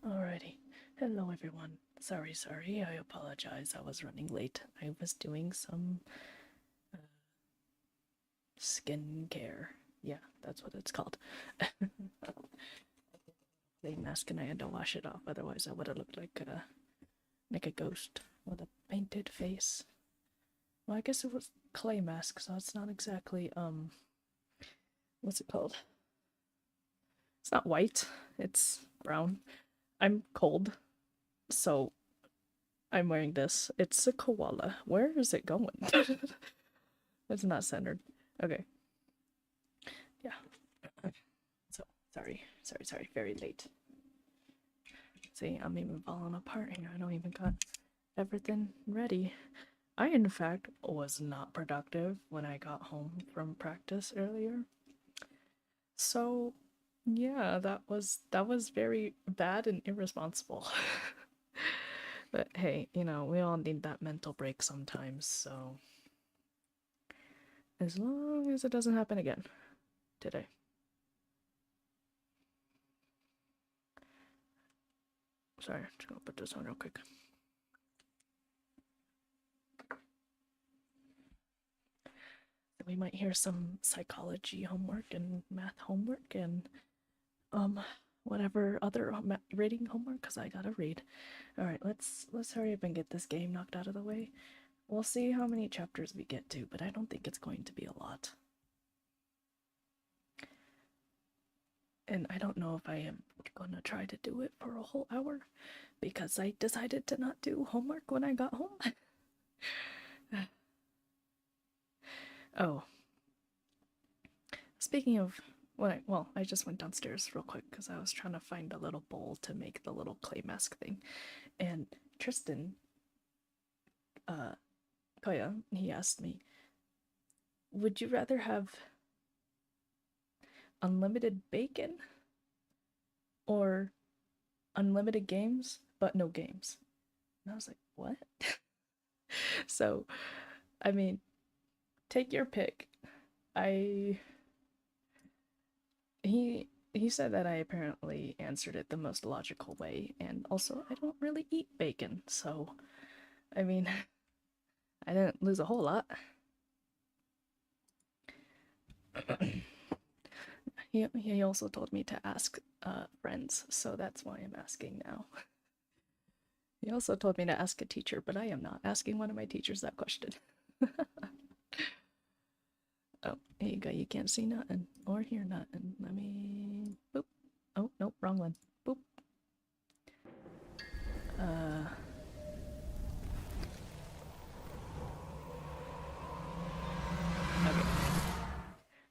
Alrighty. Hello, everyone. Sorry, I apologize. I was running late. I was doing some skin care. Yeah, that's what it's called. The mask, and I had to wash it off. Otherwise, I would have looked like a ghost with a painted face. Well, I guess it was clay mask, so it's not exactly what's it called? It's not white. It's brown. I'm cold, so I'm wearing this. It's a koala. Where is it going? It's not centered. Okay. Yeah. So, sorry. Very late. See, I'm even falling apart here. I don't even got everything ready. I, in fact, was not productive when I got home from practice earlier. So, yeah, that was very bad and irresponsible. But hey, we all need that mental break sometimes, so as long as it doesn't happen again today. Sorry, just gonna put this on real quick. We might hear some psychology homework and math homework and whatever other reading homework, because I gotta read. All right, let's hurry up and get this game knocked out of the way. We'll see how many chapters we get to, but I don't think it's going to be a lot. And I don't know if I am gonna try to do it for a whole hour because I decided to not do homework when I got home. Oh, speaking of I just went downstairs real quick because I was trying to find a little bowl to make the little clay mask thing. And Tristan, Koya, he asked me, would you rather have unlimited bacon or unlimited games but no games? And I was like, what? So, I mean, take your pick. I he said that I apparently answered it the most logical way, and also I don't really eat bacon, so I mean, I didn't lose a whole lot. He also told me to ask friends, so that's why I'm asking now. He also told me to ask a teacher, but I am not asking one of my teachers that question. Oh, here you go. You can't see nothing or hear nothing. Let me. Boop. Oh, nope, wrong one. Boop. Okay.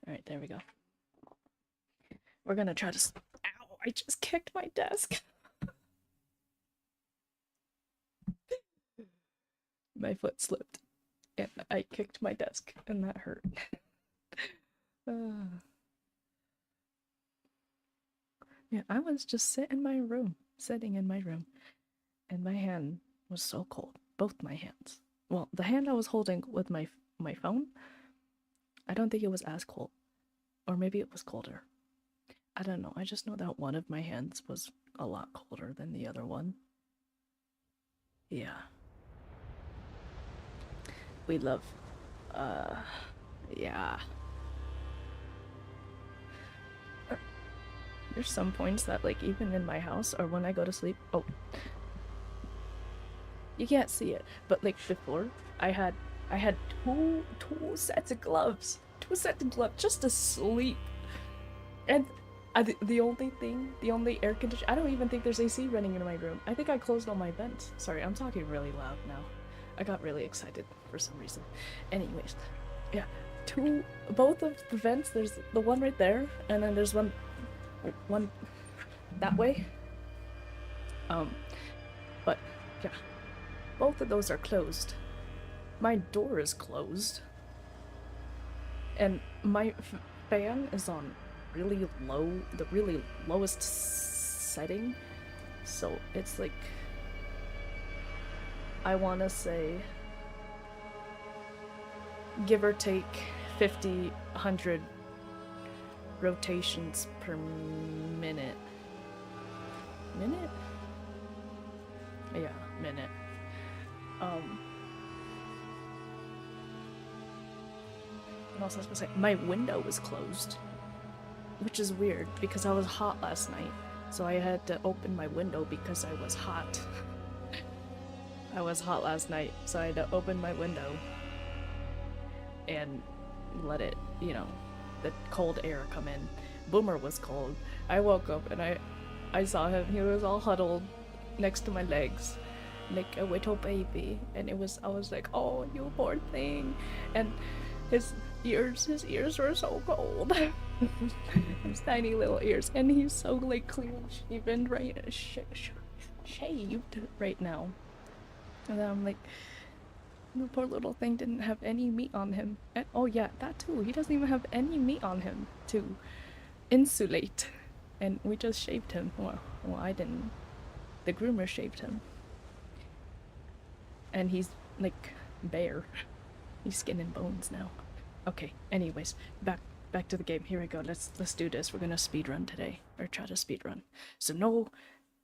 All right, there we go. We're gonna try to. Ow! I just kicked my desk. My foot slipped, and I kicked my desk, and that hurt. Yeah, I was just sitting in my room, and my hand was so cold. Both my hands. Well, the hand I was holding with my phone, I don't think it was as cold, or maybe it was colder. I don't know. I just know that one of my hands was a lot colder than the other one. Yeah. We love uh yeah. There's some points that, like, even in my house or when I go to sleep, oh, you can't see it, but like before, I had I had two sets of gloves. Two sets of gloves just to sleep. And the only air condition, I don't even think there's AC running in my room. I think I closed all my vents. Sorry, I'm talking really loud now. I got really excited for some reason. Anyways, yeah, both of the vents, there's the one right there, and then there's one that way. Um, but yeah, both of those are closed. My door is closed, and my fan is on really low, the really lowest setting. So it's like, I want to say, give or take 50, 100 rotations per minute. Minute? Yeah, minute. What else was I supposed to say? My window was closed, which is weird because I was hot last night, so I had to open my window because I was hot. I was hot last night, so I had to open my window and let it, you know, the cold air come in. Boomer was cold. I woke up and I saw him. He was all huddled next to my legs, like a little baby, and I was like, oh, you poor thing. And his ears were so cold. His tiny little ears, and he's so like clean shaven, right? Shaved right now. And then I'm like, the poor little thing didn't have any meat on him. And oh yeah, that too. He doesn't even have any meat on him to insulate. And we just shaved him. Well, I didn't. The groomer shaved him. And he's like bare. He's skin and bones now. Okay, anyways, back to the game. Here we go. Let's do this. We're gonna speedrun today. Or try to speedrun. So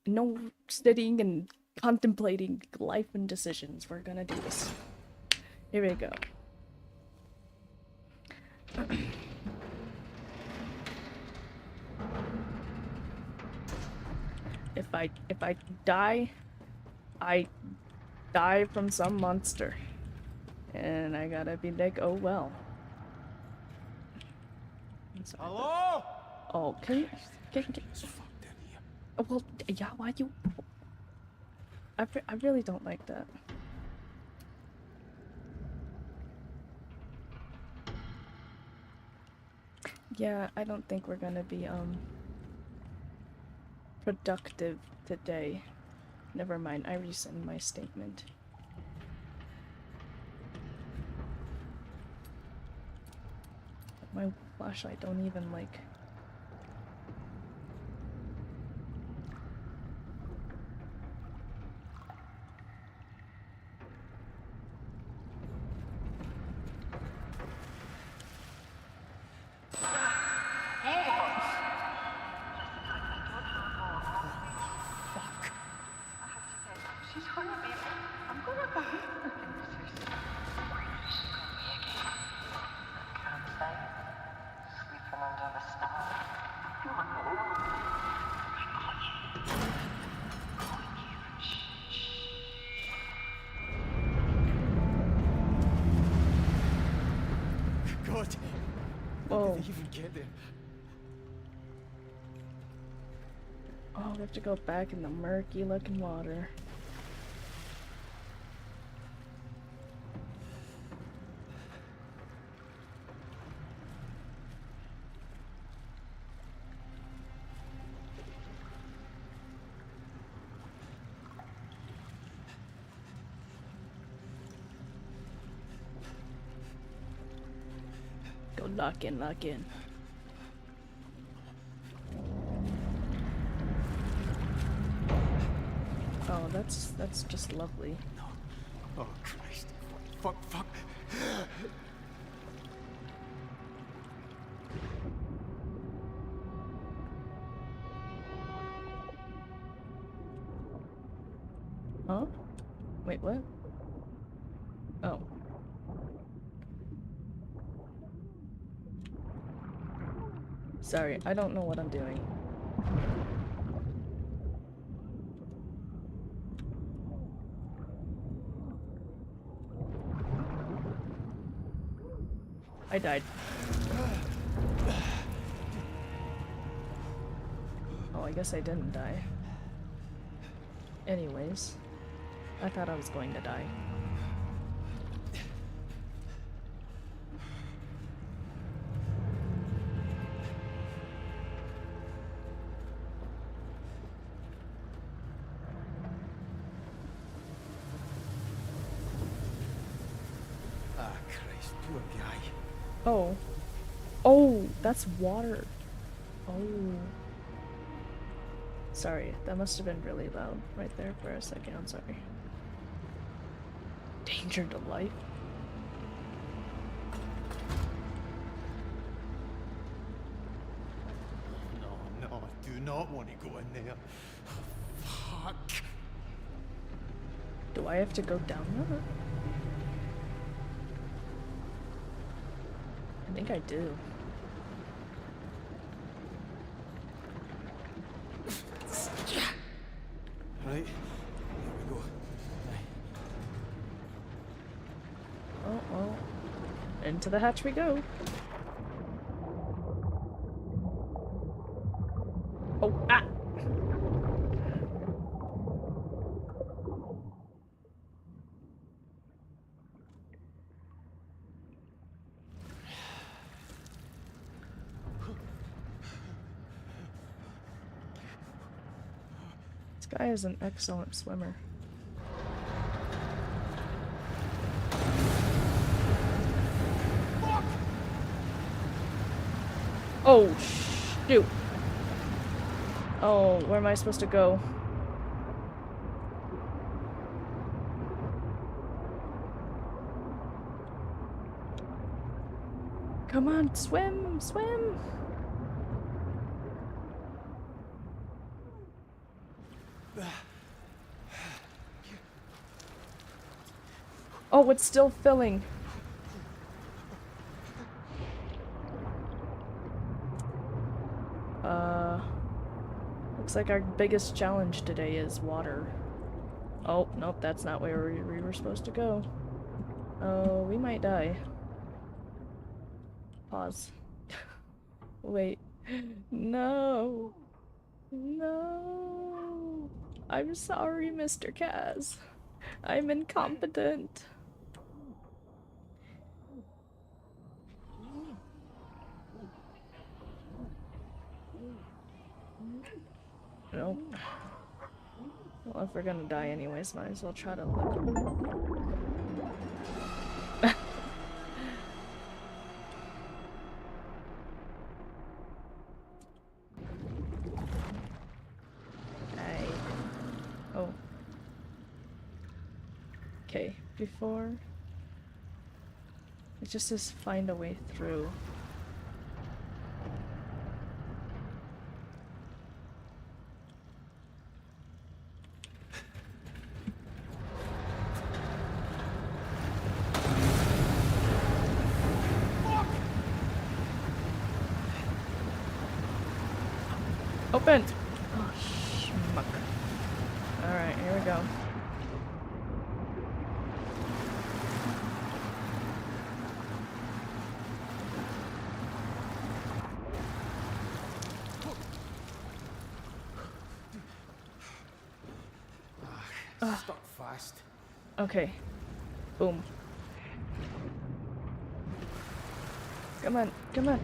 no studying and contemplating life and decisions. We're gonna do this. Here we go. If I die, I die from some monster. And I gotta be like, oh well. Hello? Oh, can well, yeah, why you... I really don't like that. Yeah, I don't think we're gonna be, productive today. Never mind, I rescind my statement. My flashlight don't even, like... God, Whoa. how did they even get there? Oh, we have to go back in the murky looking water. Go lock in, lock in. Oh, that's just lovely. No. Oh, Christ. Fuck. Huh? Wait, what? Oh. Sorry, I don't know what I'm doing. I died. Oh, I guess I didn't die. Anyways, I thought I was going to die. Ah, Christ, poor guy. Oh. Oh, that's water. Oh. Sorry, that must have been really loud right there for a second. I'm sorry. Danger to life. No, I do not want to go in there. Fuck. Do I have to go down that? I think I do. Right, here we go. Oh, well. Into the hatch we go. Oh, ah! This guy is an excellent swimmer. Oh, shoot! Oh, where am I supposed to go? Come on, swim! Swim! Oh, it's still filling. Looks like our biggest challenge today is water. Oh, nope, that's not where we were supposed to go. Oh, we might die. Pause. Wait. No. No. I'm sorry, Mr. Kaz. I'm incompetent. Nope. Well, if we're gonna die anyways, might as well try to live. Oh. Okay, before... It just says find a way through. Open! Oh, schmuck. Alright, here we go. Stuck fast. Okay. Boom. Come on, come on.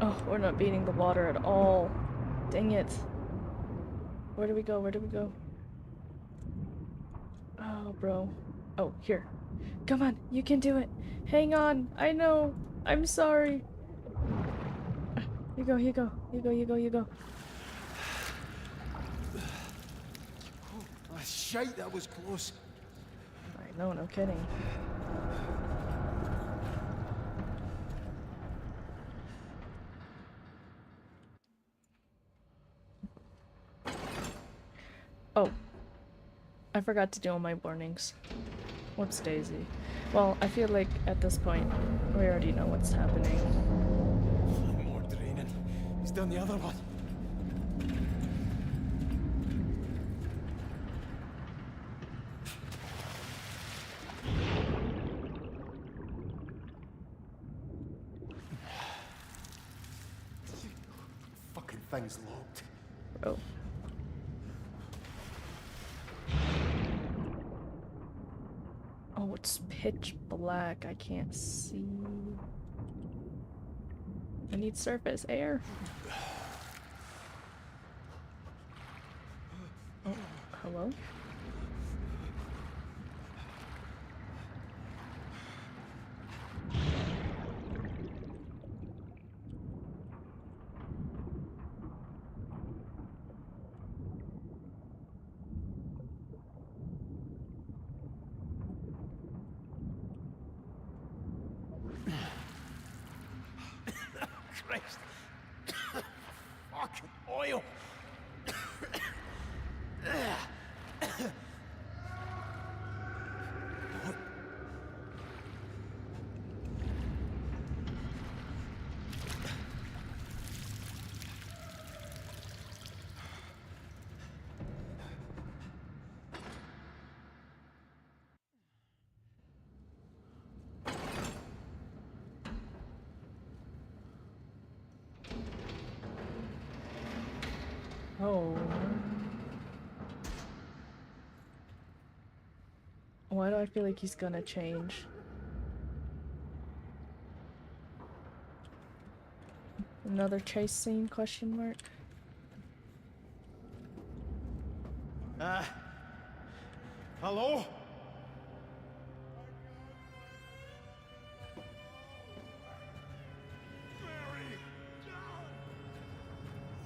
Oh, we're not beating the water at all. Dang it. Where do we go? Where do we go? Oh, bro. Oh, here. Come on, you can do it. Hang on. I know. I'm sorry. You go, you go. You go, you go, you go. Oh, shite, that was close. I know, no kidding. Oh. I forgot to do all my warnings. Whoops daisy. Well, I feel like at this point, we already know what's happening. More draining. He's done the other one. Fucking thing's locked. Oh. Oh, it's pitch black. I can't see. I need surface air. Oh, hello? Christ. Fucking oil. What? Oh. Why do I feel like he's gonna change? Another chase scene, question mark? Hello?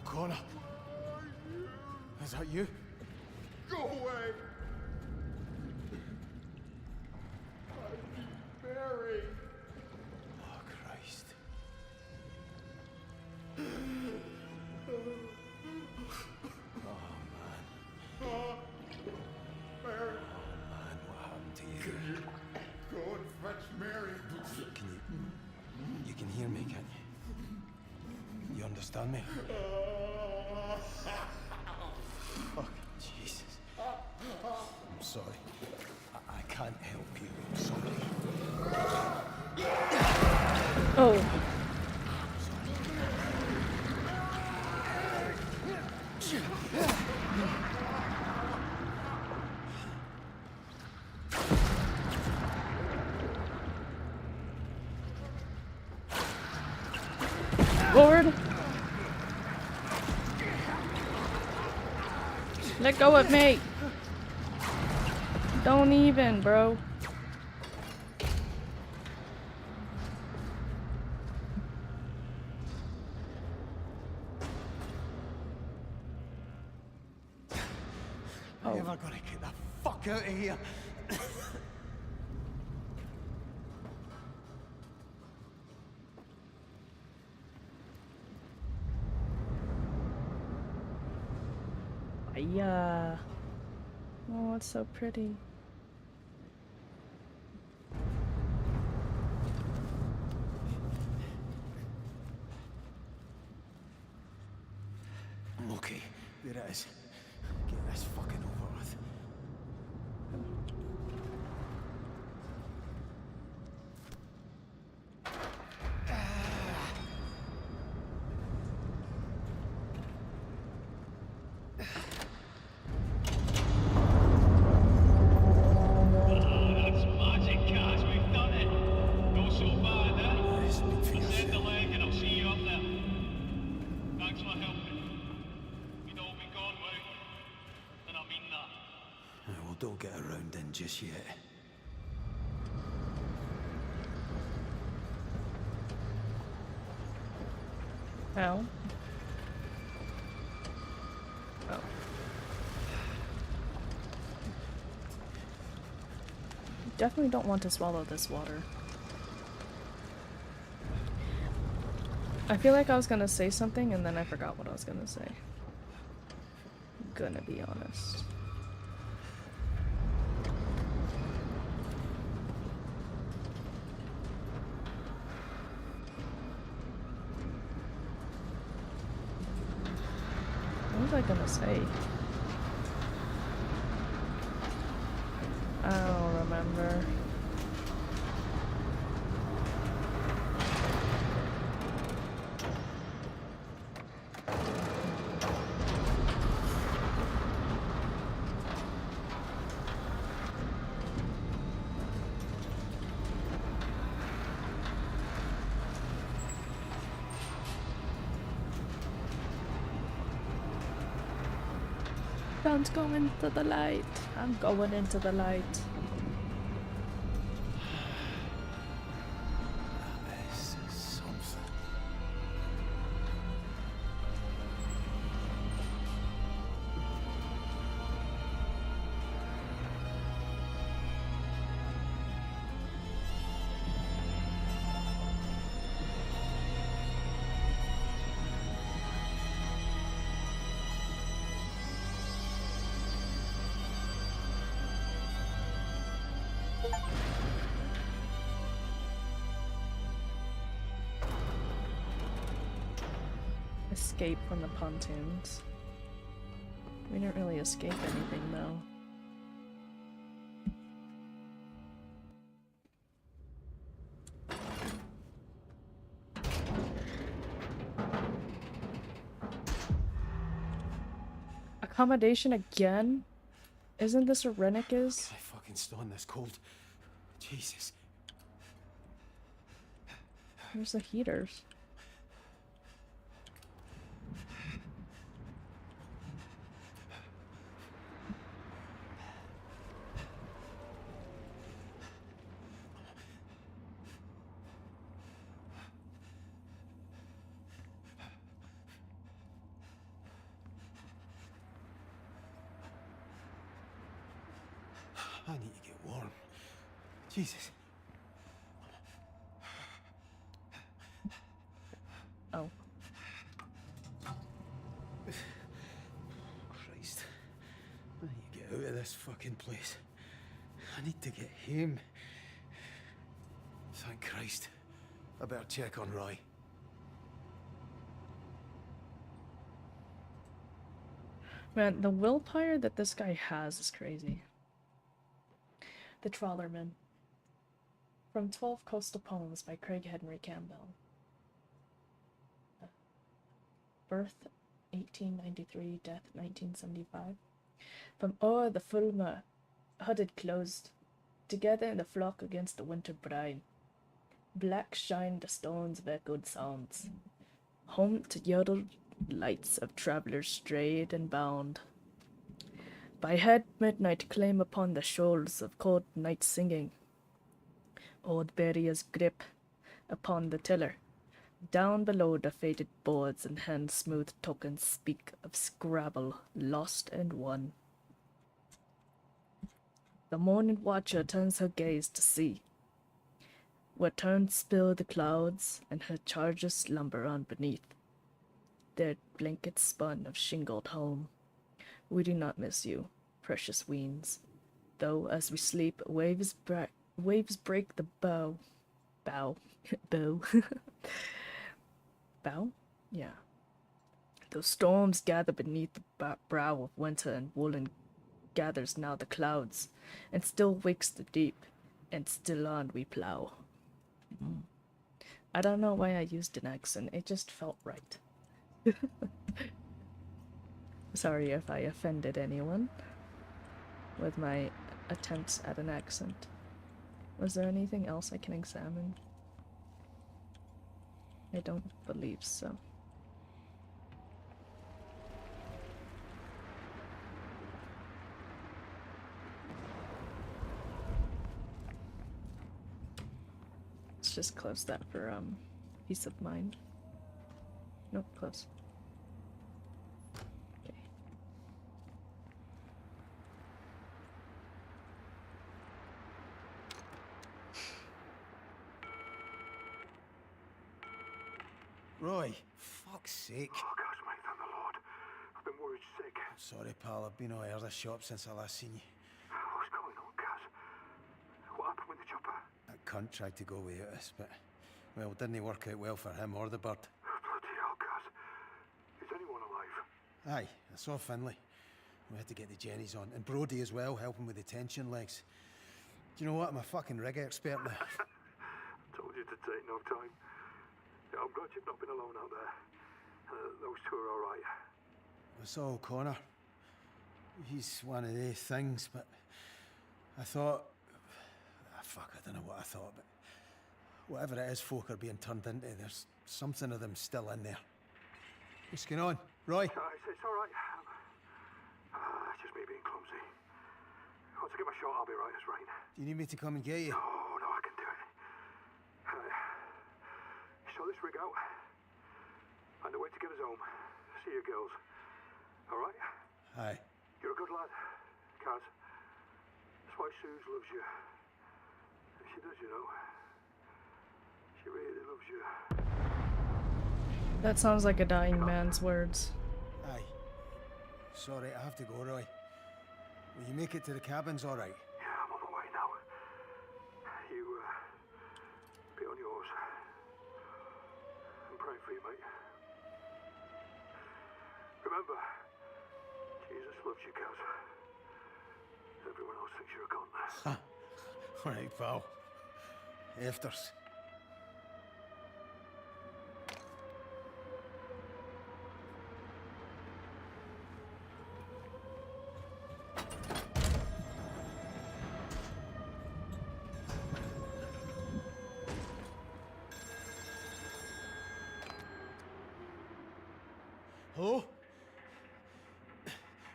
O'Connor. Is that you? Go away! Mary! Oh, Christ. Mary! Man, what happened to you? Go and fetch Mary! You can hear me, can't you? You understand me? Fuck, Jesus. I'm sorry. I can't help you. I'm sorry. Oh. Lord. Let go of me. Don't even, bro. I'm never gonna get the fuck out of here. Yeah. Oh, it's so pretty. I'm okay. There it is. Get this fucking over with. That's magic, Kaz. We've done it. Not so bad, eh? Speak for Send the yourself. leg and I'll see you up there. Thanks for helping. We'd all be gone without you. And I mean that. Well, don't get around in just yet. Ow. Oh. Definitely don't want to swallow this water. I feel like I was gonna say something and then I forgot what I was gonna say. Gonna be honest. What was I gonna say? I don't remember. Don't go into the light. I'm going into the light. This is something. escape from the pontoons. We didn't really escape anything though. Accommodation again? Isn't this where Rennick is? I fucking stand this cold. Jesus. Where's the heaters? I need to get warm. Jesus. Oh. Christ. I need to get out of this fucking place. I need to get home. Thank Christ. I better check on Roy. Man, the willpower that this guy has is crazy. The Trawlerman. From 12 Coastal Poems by Craig Henry Campbell. Birth 1893, death 1975. From o'er the Fulmer, hooded closed, together in the flock against the winter brine. Black shine the stones of echoed sounds. Home to yodeled lights of travelers strayed and bound. By head midnight claim upon the shoals of cold night singing. Old Beria's grip upon the tiller. Down below the faded boards and hand-smooth tokens speak of Scrabble, lost and won. The morning watcher turns her gaze to see, where turned spill the clouds and her chargers slumber on beneath. Their blankets spun of shingled home. We do not miss you, precious weens, though as we sleep waves break the bow. Bow? Yeah. Those storms gather beneath the brow of winter, and woolen gathers now the clouds, and still wakes the deep, and still on we plow. I don't know why I used an accent, it just felt right. Sorry if I offended anyone with my attempts at an accent. Was there anything else I can examine? I don't believe so. Let's just close that for peace of mind. Nope, close. Okay. Roy, fuck's sake. Oh, gosh, mate, thank the Lord. I've been worried sick. Sorry, pal, I've been all over the shop since I last seen you. What's going on, Gaz? What happened with the chopper? That cunt tried to go without us, but, well, it didn't work out well for him or the bird. Bloody hell, Gaz. Is anyone alive? Aye, I saw Finlay. We had to get the Jennies on, and Brody as well, helping with the tension legs. Do you know what? I'm a fucking rig expert now. Told you to take no time. Yeah, I'm glad you've not been alone out there. Those two are all right. I saw O'Connor. He's one of these things, but I thought... fuck, I don't know what I thought, but whatever it is folk are being turned into, there's something of them still in there. What's going on? Roy? It's all right. It's just me being clumsy. Once I get my shot, I'll be right as rain. Do you need me to come and get you? No, I can do it. Sort this rig out. Find a way to get us home. See you girls. All right? Aye. You're a good lad, Kaz. That's why Suze loves you. She does, you know. She really loves you. That sounds like a dying man's words. Aye. Sorry, I have to go, Roy. Will you make it to the cabins all right? Yeah, I'm on my way now. You, be on yours. I'm praying for you, mate. Remember, Jesus loves you, Kaz. Everyone else thinks you're a cunt. Alright, pal. Afters. Hello?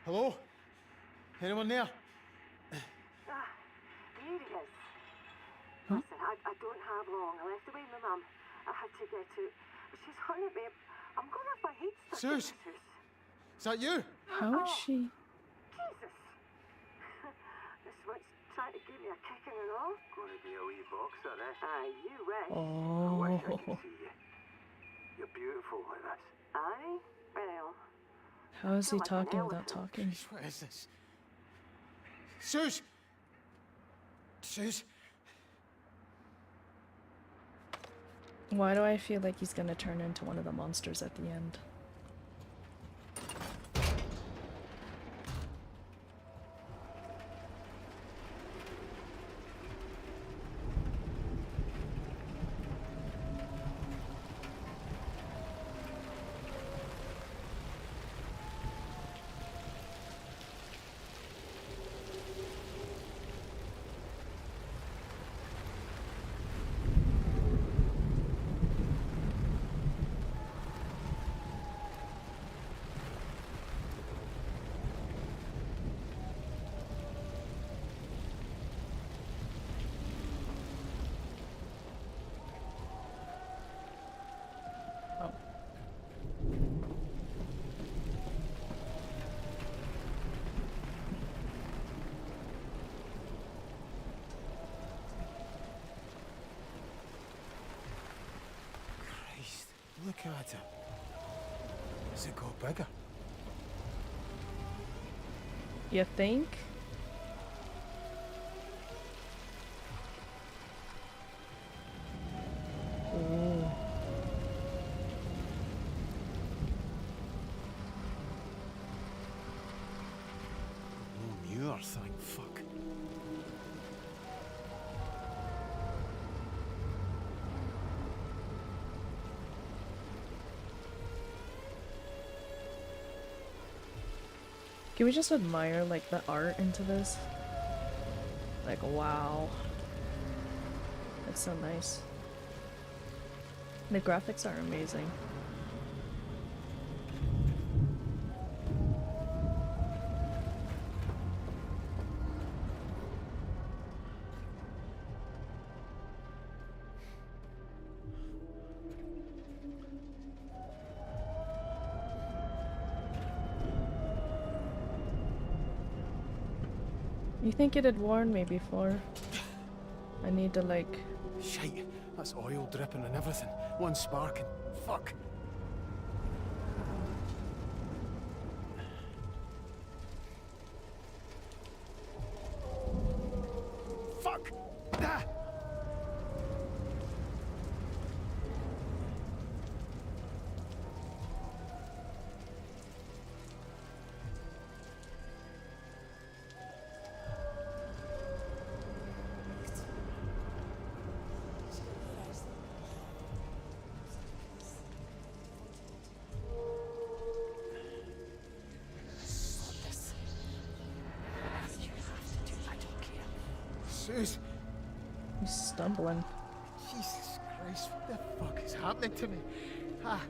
Hello? Anyone there? Here he is. Listen, I don't have long. I left away with my mum. I had to get out. She's hung at me. I'm going to have my head stuck in Suze? this house. Is that you? How is she? Jesus! This one's trying to give me a kicking and all. Gonna be a wee boxer, eh? Aye, you wish. I wish I Oh. could see you. You're beautiful like this. Aye? Well, How is he Feel like an talking without elephant. talking? What is this? Suze! Suze? Why do I feel like he's gonna turn into one of the monsters at the end? Oh. Christ, look at it. Has it got bigger? You think? Ooh. No newer, thank fuck. Can we just admire like the art into this? Like wow. That's so nice. The graphics are amazing. You think it had warned me before? I need to like... Shite, that's oil dripping and everything. One sparking. Fuck. Fuck! Ah! Suze! He's stumbling. Jesus Christ, what the fuck is happening to me? Ah.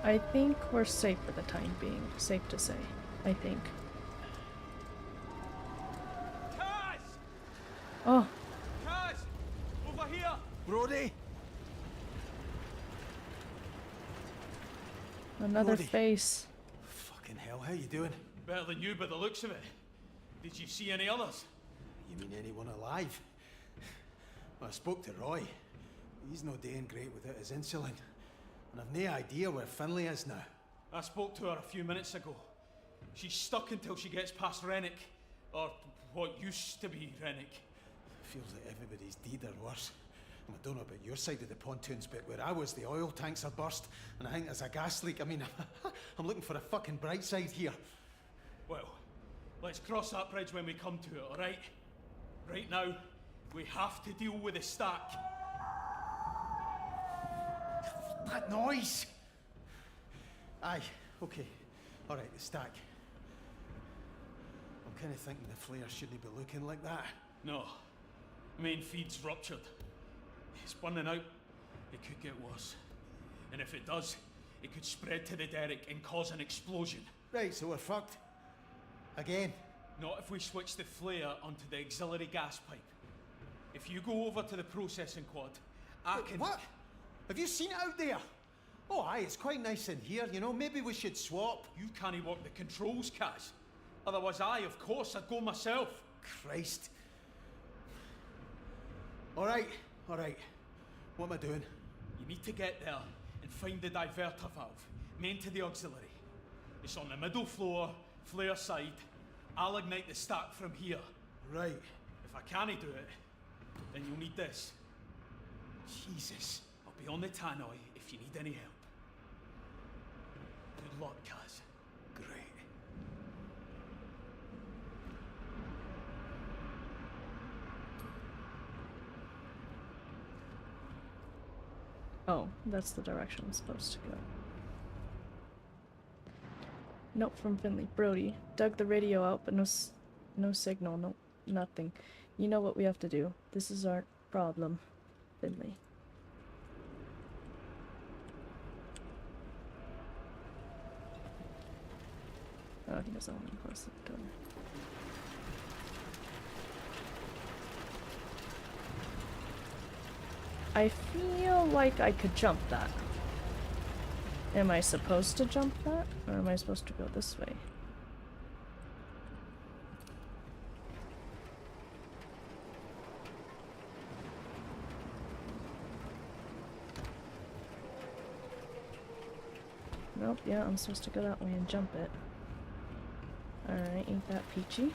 I think we're safe for the time being. Safe to say. I think. Kaz! Oh, Kaz! Over here! Brody? Another Brody. face. Fucking hell, how you doing? Better than you by the looks of it. Did you see any others? You mean anyone alive? Well, I spoke to Roy. He's no doing great without his insulin. And I've no idea where Finlay is now. I spoke to her a few minutes ago. She's stuck until she gets past Rennick. Or what used to be Rennick. Feels like everybody's dead or worse. And I don't know about your side of the pontoons, but where I was, the oil tanks are burst, and I think there's a gas leak. I mean, I'm looking for a fucking bright side here. Well, let's cross that bridge when we come to it, alright? Right now, we have to deal with the stack. That noise! Aye, okay. Alright, the stack. I'm kind of thinking the flare shouldn't be looking like that. No. Main feed's ruptured. It's burning out. It could get worse. And if it does, it could spread to the derrick and cause an explosion. Right, so we're fucked. Again. Not if we switch the flare onto the auxiliary gas pipe. If you go over to the processing quad, I can... What? Have you seen it out there? Oh, aye, it's quite nice in here, you know. Maybe we should swap. You can't work the controls, Kaz. Otherwise of course, I'd go myself. Christ. Alright, alright. What am I doing? You need to get there and find the diverter valve, main to the auxiliary. It's on the middle floor, flare side. I'll ignite the stack from here. Right. If I can't do it, then you'll need this. Jesus. I'll be on the tannoy if you need any help. Good luck, Kaz. Great. Oh, that's the direction I'm supposed to go. Note from Finley. Brody. Dug the radio out, but no signal, no nothing. You know what we have to do. This is our problem. Finley. Oh, he doesn't want to close the door. I feel like I could jump that. Am I supposed to jump that? Or am I supposed to go this way? Nope, yeah, I'm supposed to go that way and jump it. Alright, ain't that peachy?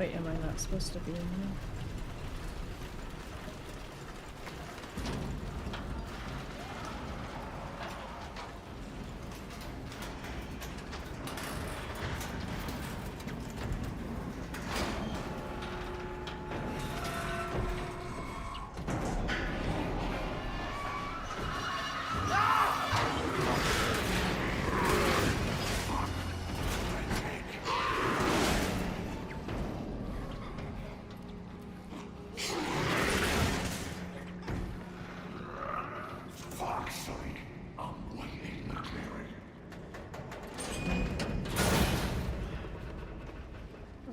Wait, am I not supposed to be in here?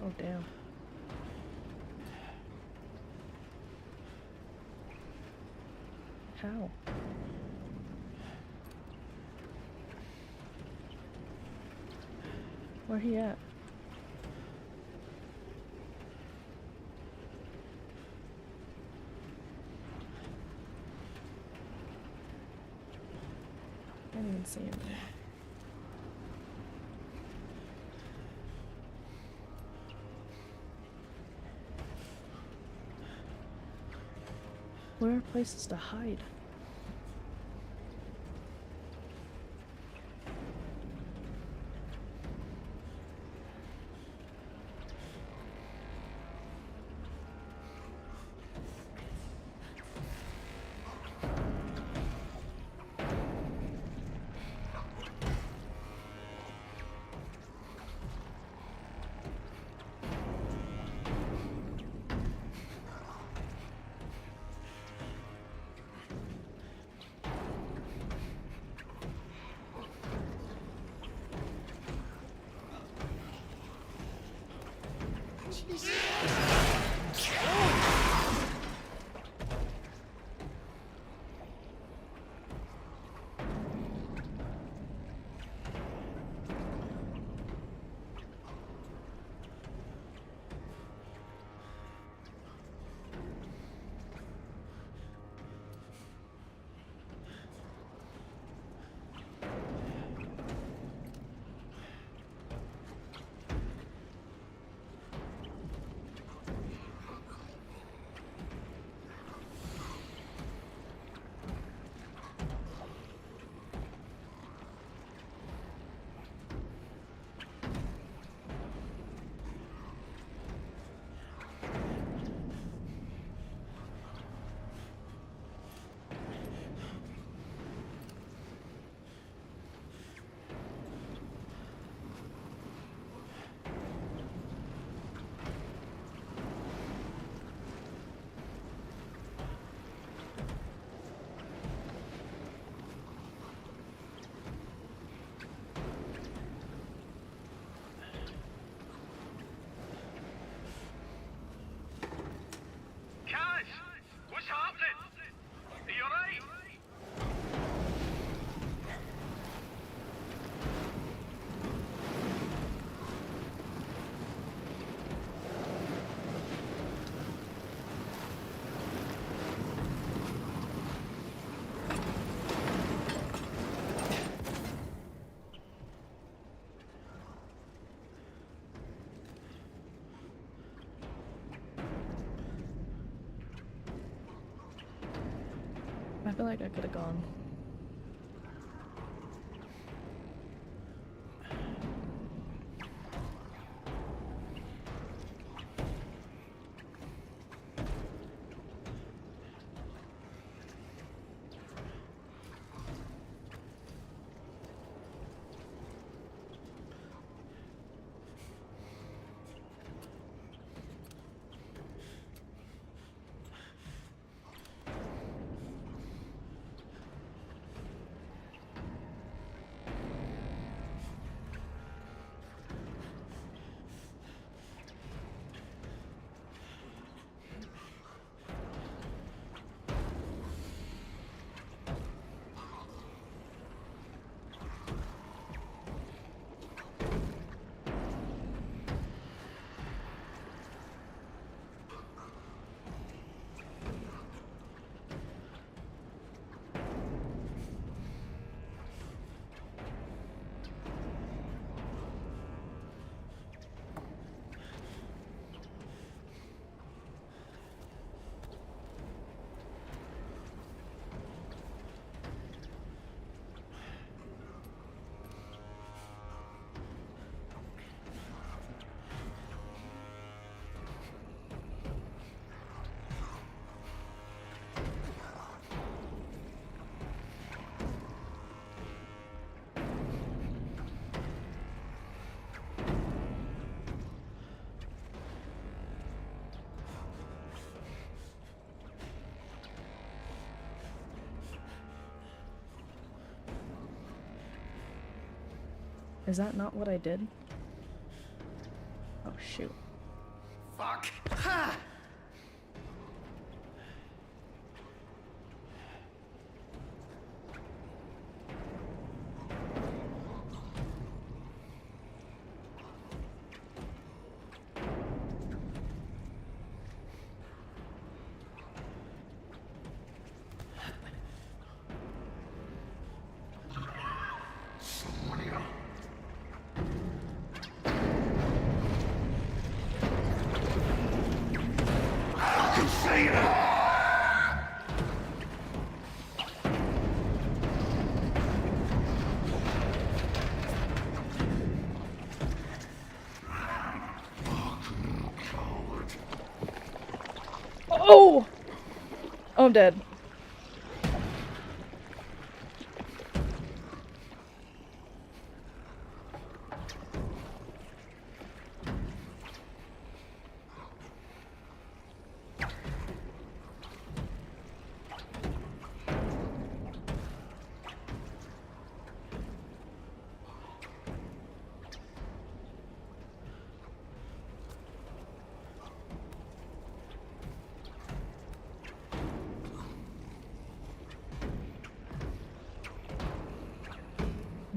Oh, damn. How? Where he at? I didn't even see him. Where are places to hide? I feel like I could have gone. Is that not what I did? Oh shoot. Fuck! Ha! Oh! Oh, I'm dead.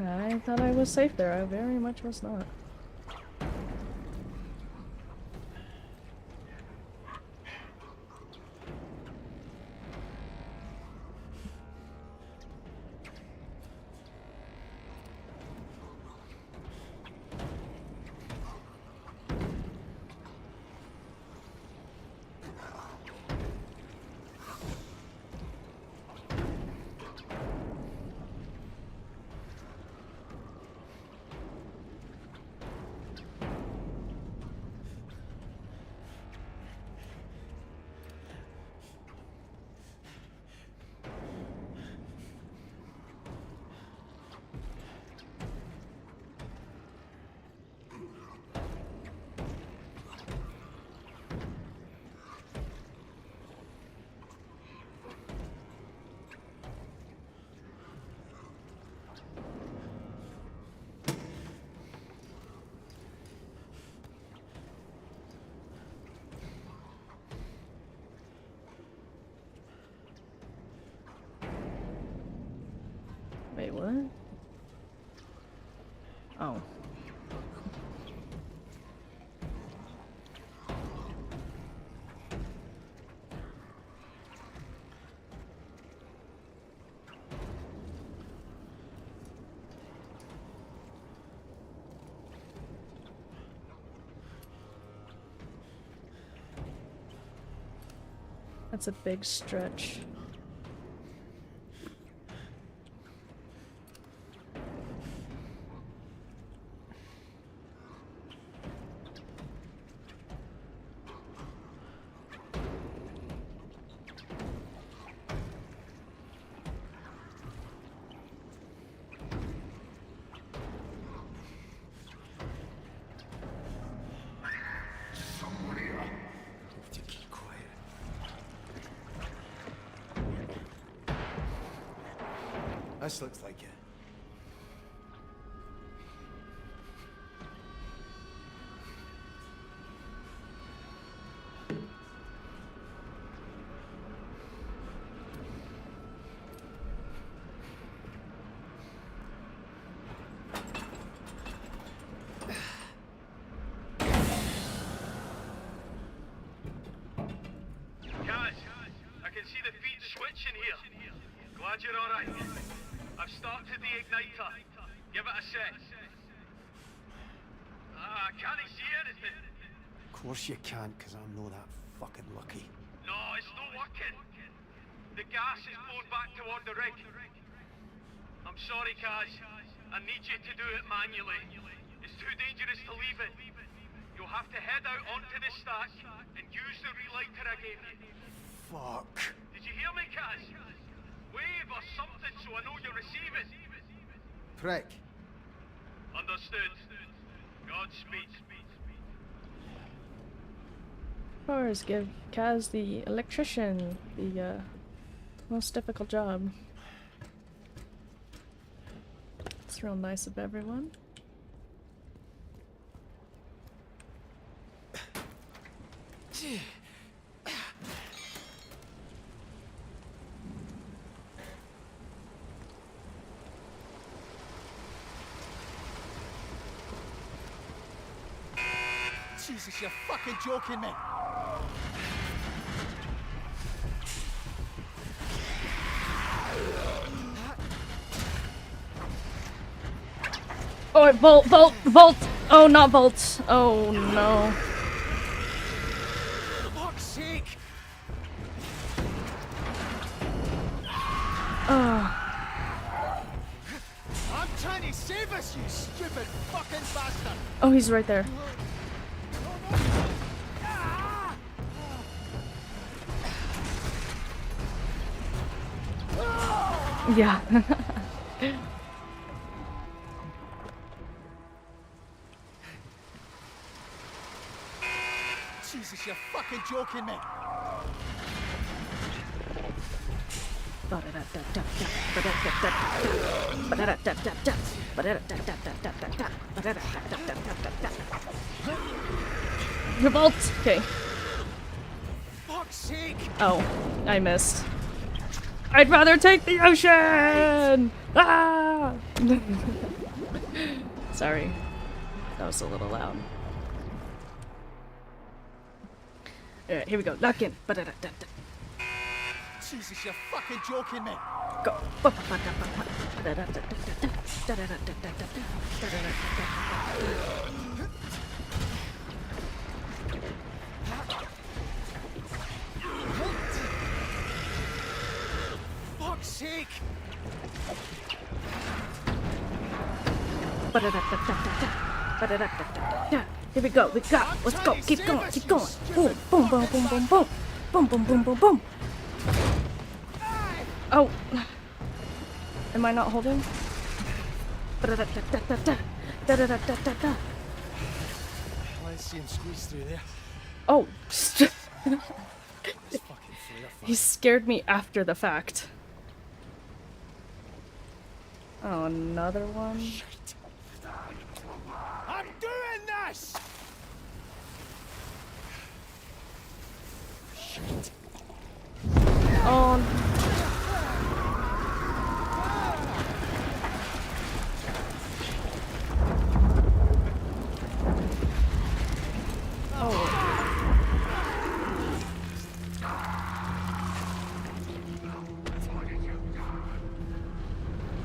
I thought I was safe there. I very much was not. Wait, what? Oh. That's a big stretch. This looks like it. Guys, I can see the feed switching here. Glad you're alright. I've started the igniter. Give it a sec. I can't see anything. Of course you can't, because I'm not that fucking lucky. No, it's not working. The gas is blown back toward the rig. I'm sorry, Kaz. I need you to do it manually. It's too dangerous to leave it. You'll have to head out onto the stack and use the relighter I gave you. Fuck. Did you hear me, Kaz? Wave or something so I know you're receiving. Prick. Understood. Godspeed. Powers give Kaz the electrician the most difficult job. It's real nice of everyone. Jesus, you're fucking joking me. Oh, Volt! Oh, not Volt. Oh, no. Fuck's sake! Oh. I'm trying to save us, you stupid fucking bastard! Oh, he's right there. Yeah. Jesus, you're fucking joking me. Revolt! Okay. Fuck's sake! Oh, I missed. I'd rather take the ocean! Ah! Sorry. That was a little loud. Alright, here we go. Lock in. Jesus, you're fucking joking me. Go. Fuck's sake! Here we go. We got. Let's go. Keep going. Keep going. Boom, boom, boom, boom, boom, boom. Boom, boom, boom, boom, boom. Oh. Am I not holding? Let's see him squeeze through there. Oh. This fucking flare fuck. He scared me after the fact. Oh, another one. Shit. I'm doing this! Shit. Oh.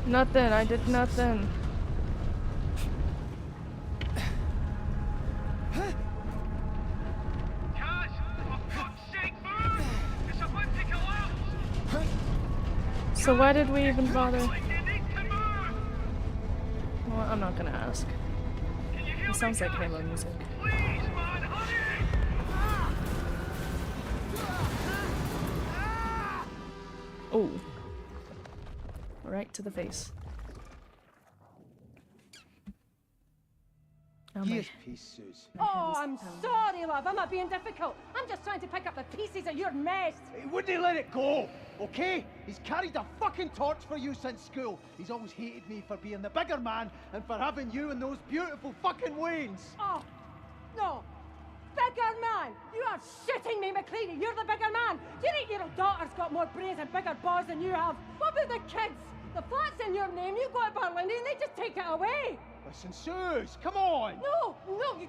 Nothing. I did nothing. Kaz, for fuck's sake, move! It's about to collapse! So why did we even bother? You need to move! Well, I'm not gonna ask. Can you hear It sounds me, like Kaz? Halo music. Please, man, hurry! Oh. Right to the face. Oh my. Here's peace, Suze. Oh, I'm sorry, love. I'm not being difficult. I'm just trying to pick up the pieces of your mess. He wouldn't let it go, okay? He's carried a fucking torch for you since school. He's always hated me for being the bigger man and for having you in those beautiful fucking wains. Oh, no. Bigger man! You are shitting me, McCready. You're the bigger man. Your 8-year-old daughter's got more brains and bigger balls than you have. What about the kids? The flat's in your name. You go to Berlin and they just take it away. Listen, Suze, come on! No, you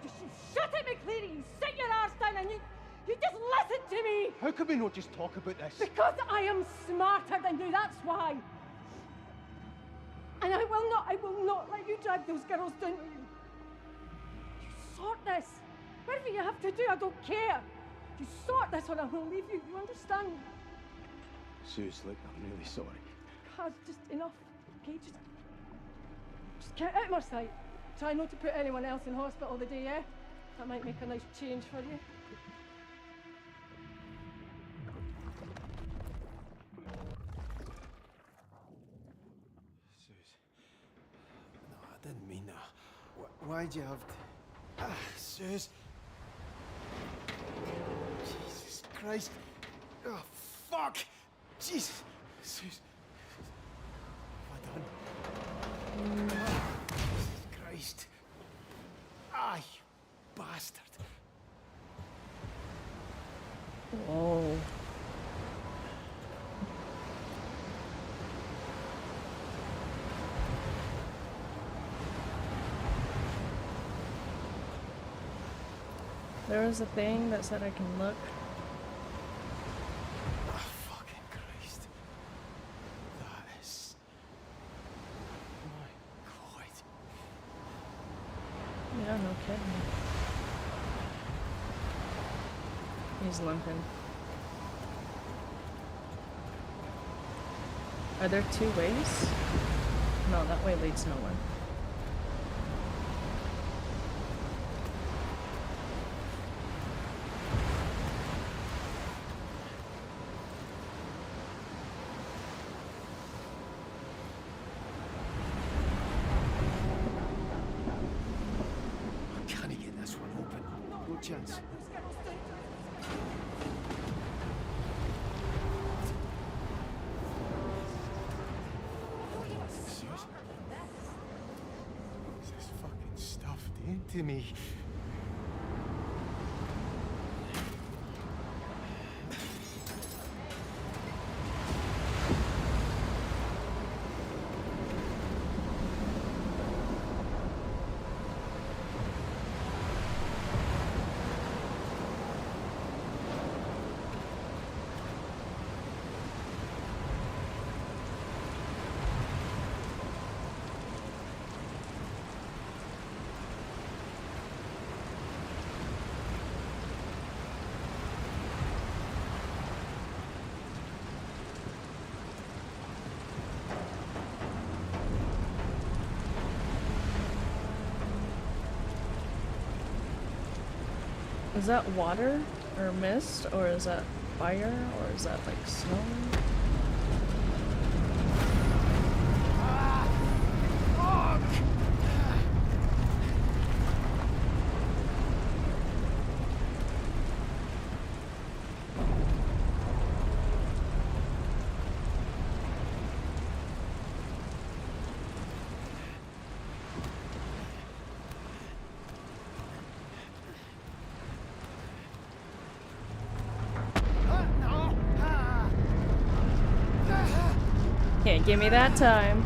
shut it, McCready. You sit your arse down and you just listen to me. How can we not just talk about this? Because I am smarter than you, that's why. And I will not let you drag those girls down with you. You sort this. Whatever you have to do, I don't care. You sort this or I will leave you. You understand? Suze, look, I'm really sorry. God, just enough. Okay, just get out of my sight. Try not to put anyone else in hospital the day, yeah? That might make a nice change for you. Suze. No, I didn't mean that. Why'd you have to... Ah, Suze. Jesus Christ. Oh, fuck. Jesus. Suze. What have I done? Ah, Jesus Christ. Ah, you bastard. Whoa. There was a thing that said I can look. Oh, fucking Christ. That is... My God. Yeah, no kidding. He's limping. Are there two ways? No, that way leads nowhere. Can I get this one open? No chance. Seriously? What's this fucking stuff doing to me? Is that water or mist, or is that fire, or is that like snow? Can't give me that time.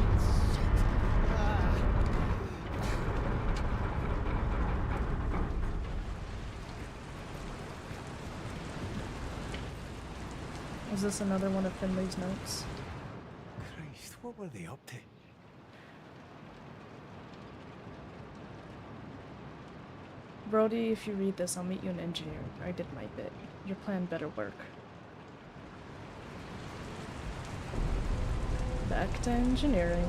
Is this another one of Finley's notes? Christ, what were they up to? Brody, if you read this, I'll meet you in engineering. I did my bit. Your plan better work. Back to engineering.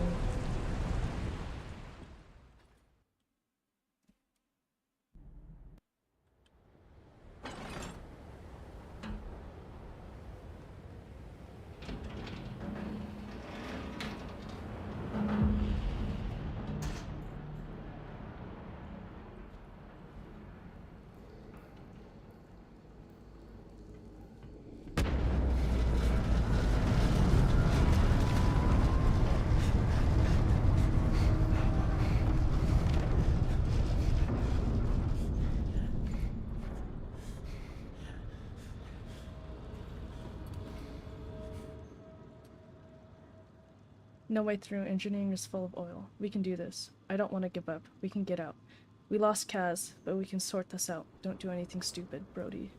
No way through. Engineering is full of oil. We can do this. I don't want to give up. We can get out. We lost Kaz, but we can sort this out. Don't do anything stupid, Brody.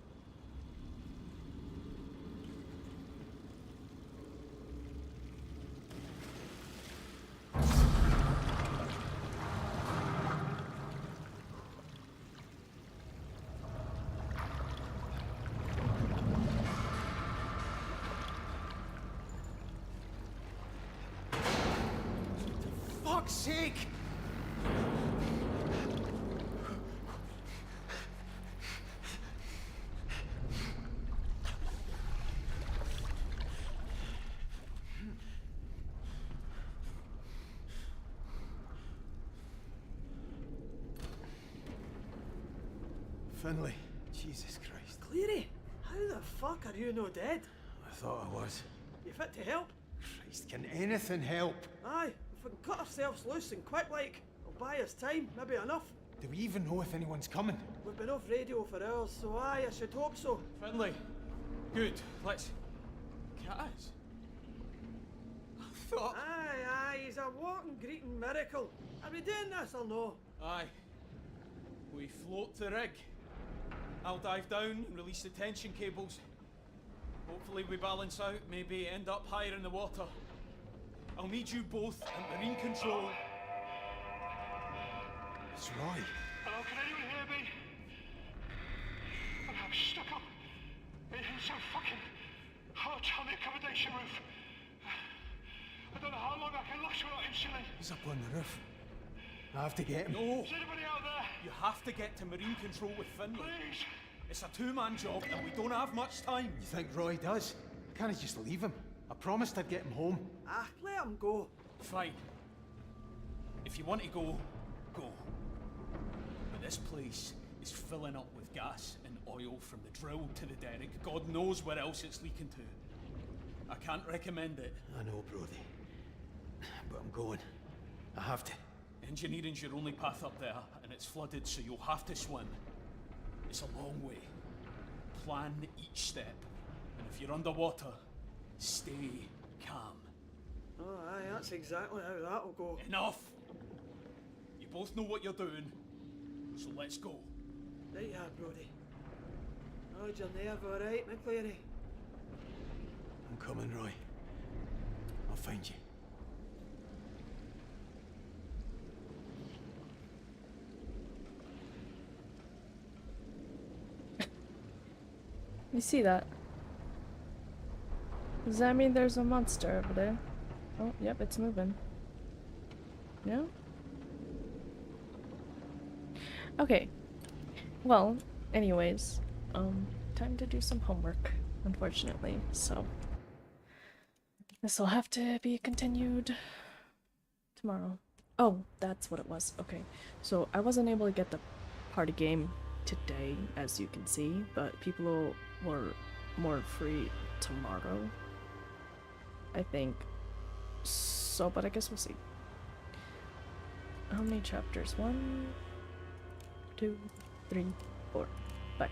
Fuck's sake! Finley, Jesus Christ. Cleary, how the fuck are you no dead? I thought I was. You fit to help? Christ, can anything help? Aye, if we can cut ourselves loose and quick like, it'll buy us time, maybe enough. Do we even know if anyone's coming? We've been off radio for hours, so aye, I should hope so. Finley, Good, let's... Kaz? I thought... Aye, he's a walking greeting miracle. Are we doing this or no? Aye. We float the rig. I'll dive down and release the tension cables. Hopefully we balance out, maybe end up higher in the water. I'll need you both at marine control. It's Roy. Hello, can anyone hear me? I'm stuck up in some fucking hut on the accommodation roof. I don't know how long I can last without insulin. He's up on the roof. I have to get him. No! Is anybody out there? You have to get to marine control with Finlay. Please? It's a two-man job and we don't have much time. You think Roy does? Can't I just leave him? I promised I'd get him home. Ah, let him go. Fine. If you want to go, go. But this place is filling up with gas and oil from the drill to the derrick. God knows where else it's leaking to. I can't recommend it. I know, Brody. But I'm going. I have to. Engineering's your only path up there, and it's flooded, so you'll have to swim. It's a long way. Plan each step. And if you're underwater, stay calm. Oh, aye, that's exactly how that'll go. Enough! You both know what you're doing, so let's go. Right, yeah, Brody. How's your nerve, alright, McCleary? I'm coming, Roy. I'll find you. You see that? Does that mean there's a monster over there? Oh, yep, it's moving. No? Okay. Well, anyways, time to do some homework, unfortunately, so this will have to be continued tomorrow. Oh, that's what it was. Okay. So I wasn't able to get the party game today, as you can see, but people were more free tomorrow, I think. So, but I guess we'll see. How many chapters? 1, 2, 3, 4, 5,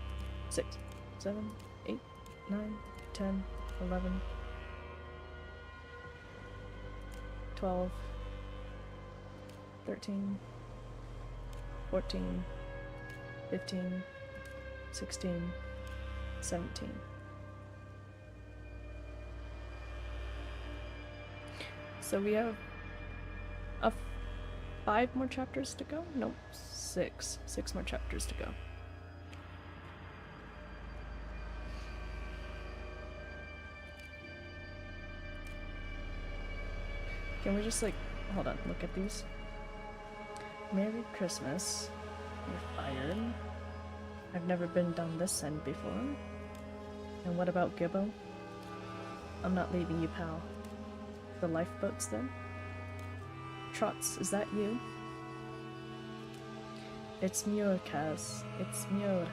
6, 7, 8, 9, 10, 11, 12, 13, 14, 15, 16, 17. So we have 5 more chapters to go? Nope, 6. 6 more chapters to go. Can we just, like, hold on, look at these? Merry Christmas. You're fired. I've never been down this end before. And what about Gibbo? I'm not leaving you, pal. The lifeboats, then? Trots, is that you? It's Muir, Kaz. It's Muir.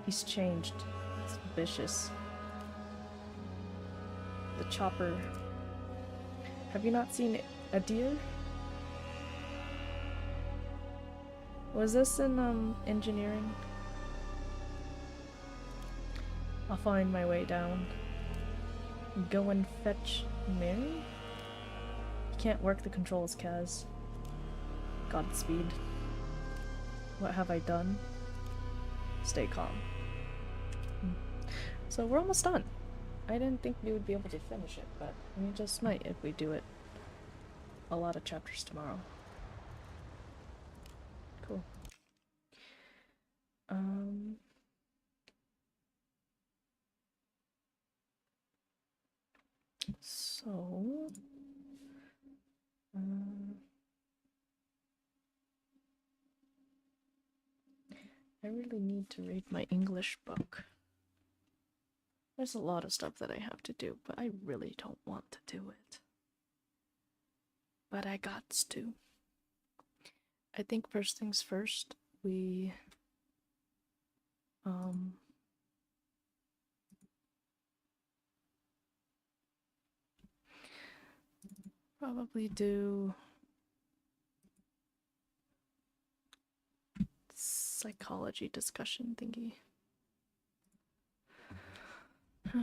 He's changed. It's vicious. The chopper. Have you not seen a deer? Was this in, engineering? I'll find my way down. Go and fetch Mary? You can't work the controls, Kaz. Godspeed. What have I done? Stay calm. So we're almost done. I didn't think we would be able to finish it, but we just might if we do it a lot of chapters tomorrow. Cool. So I really need to read my English book. There's a lot of stuff that I have to do, but I really don't want to do it. But I gots to. I think first things first, we probably do psychology discussion thingy. Okay.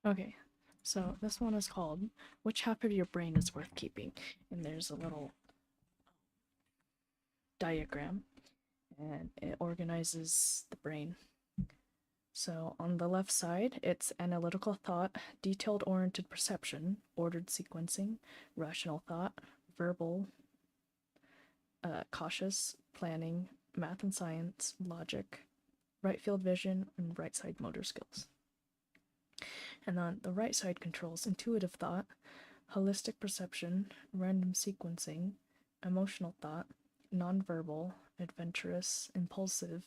Okay, so this one is called Which Half of Your Brain is Worth Keeping? And there's a little diagram and it organizes the brain. So on the left side, it's analytical thought, detailed oriented perception, ordered sequencing, rational thought, verbal, cautious planning, math and science, logic, right field vision, and right side motor skills. And on the right side controls intuitive thought, holistic perception, random sequencing, emotional thought, nonverbal, adventurous, impulsive,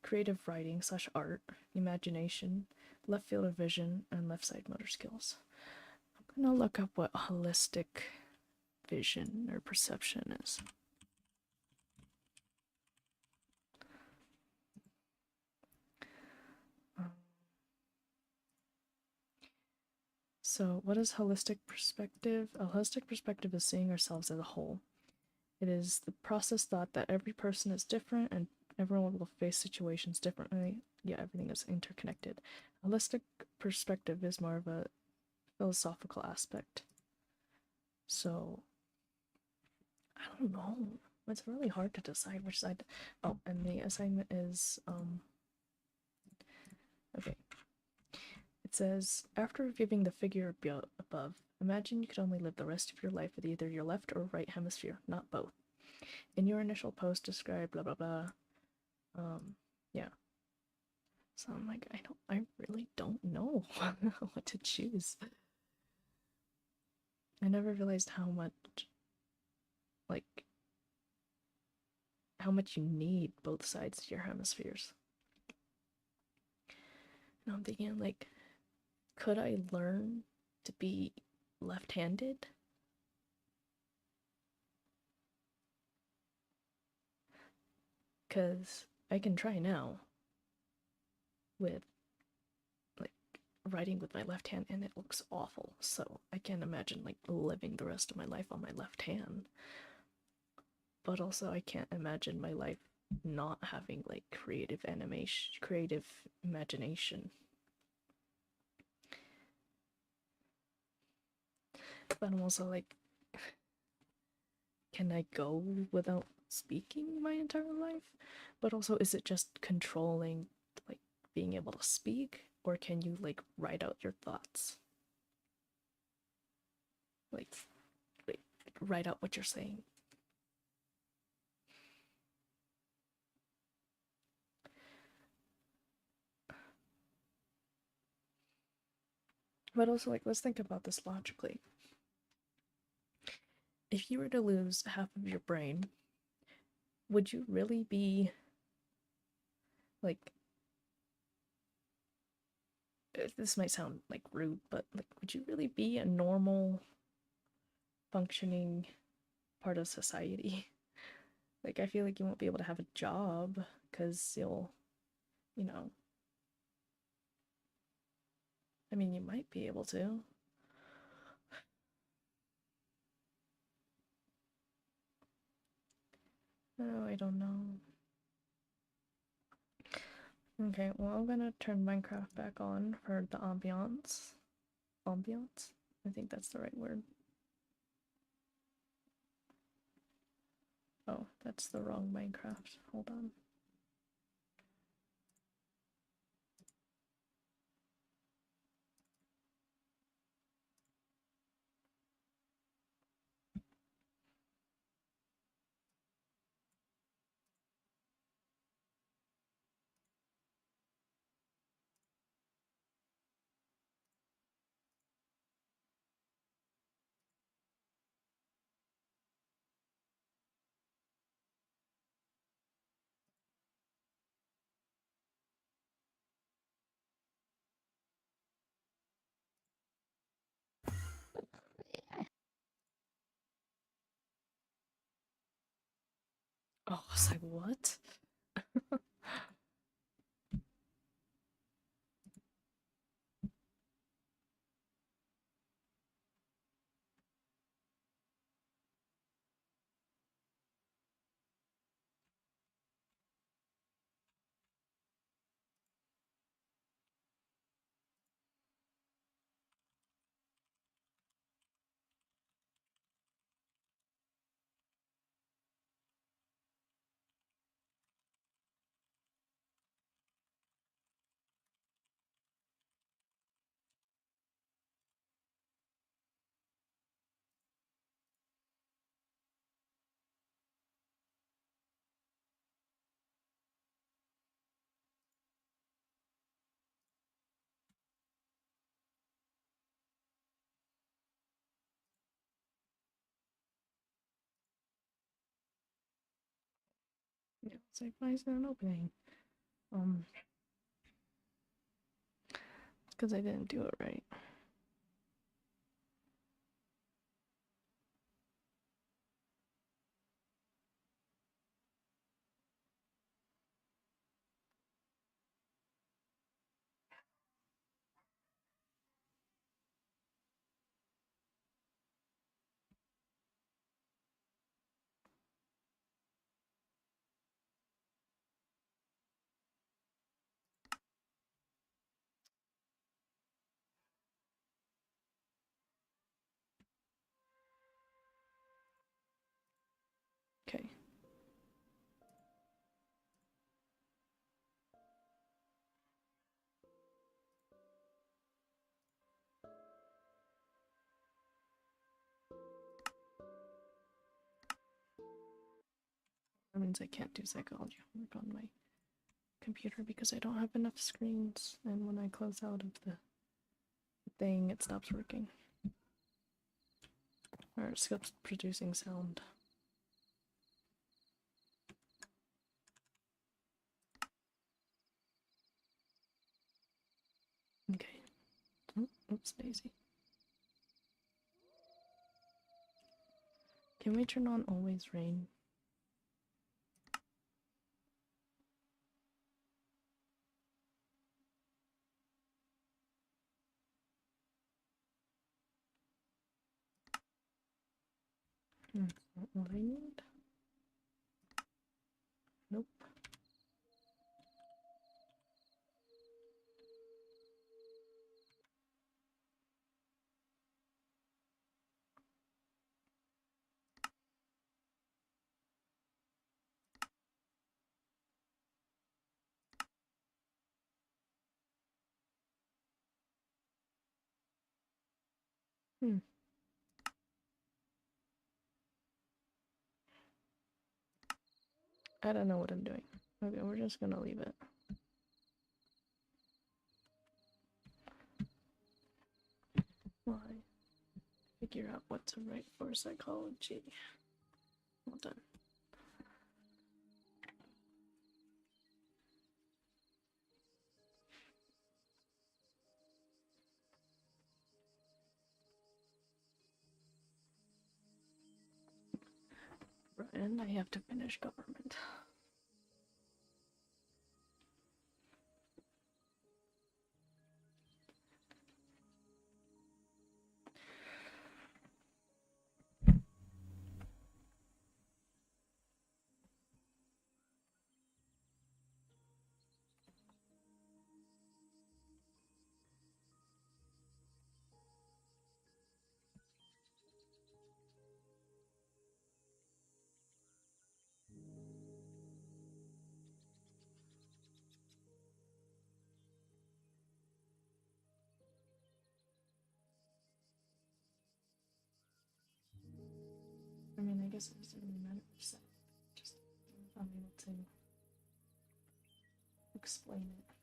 creative writing / art, imagination, left field of vision, and left side motor skills. I'm gonna look up what holistic vision or perception is. So, what is holistic perspective? A holistic perspective is seeing ourselves as a whole. It is the process thought that every person is different and everyone will face situations differently. Yeah, everything is interconnected. Holistic perspective is more of a philosophical aspect. So, I don't know. It's really hard to decide which side. Oh, and the assignment is, okay. It says, after reviewing the figure above, imagine you could only live the rest of your life with either your left or right hemisphere, not both. In your initial post, describe blah blah blah. Yeah. So I'm like, I really don't know what to choose. I never realized how much, like, how much you need both sides of your hemispheres. And I'm thinking, like, could I learn to be left-handed? Because I can try now with, like, writing with my left hand and it looks awful. So I can't imagine, like, living the rest of my life on my left hand. But also I can't imagine my life not having, like, creative animation, creative imagination. But I'm also like, can I go without speaking my entire life? But also, is it just controlling, like, being able to speak? Or can you, like, write out your thoughts? Like write out what you're saying. But also, like, let's think about this logically. If you were to lose half of your brain, would you really be, like, this might sound, like, rude, but, like, would you really be a normal, functioning part of society? Like, I feel like you won't be able to have a job, because you'll, you know, I mean, you might be able to. Oh, I don't know. Okay, well, I'm gonna turn Minecraft back on for the ambiance. Ambiance? I think that's the right word. Oh, that's the wrong Minecraft. Hold on. Oh, I was like, what? Yeah, it's like, why is it not opening? It's because I didn't do it right. Okay. That means I can't do psychology homework on my computer because I don't have enough screens, and when I close out of the thing, it stops working. Or it stops producing sound. Okay. Oh, oops, Daisy. Can we turn on always rain? That's not what I need. Nope. I don't know what I'm doing. Okay, we're just gonna leave it. Why? Figure out what to write for psychology. Well done. And I have to finish government. guess it was really meant for set. Just I'm able to explain it.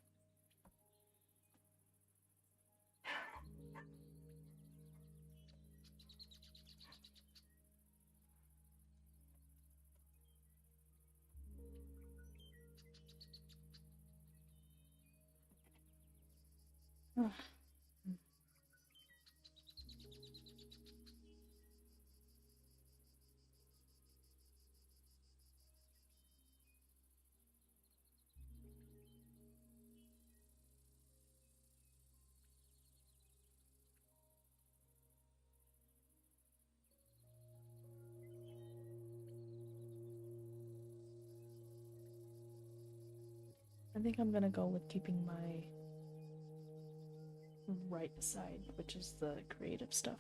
I think I'm gonna go with keeping my right side, which is the creative stuff.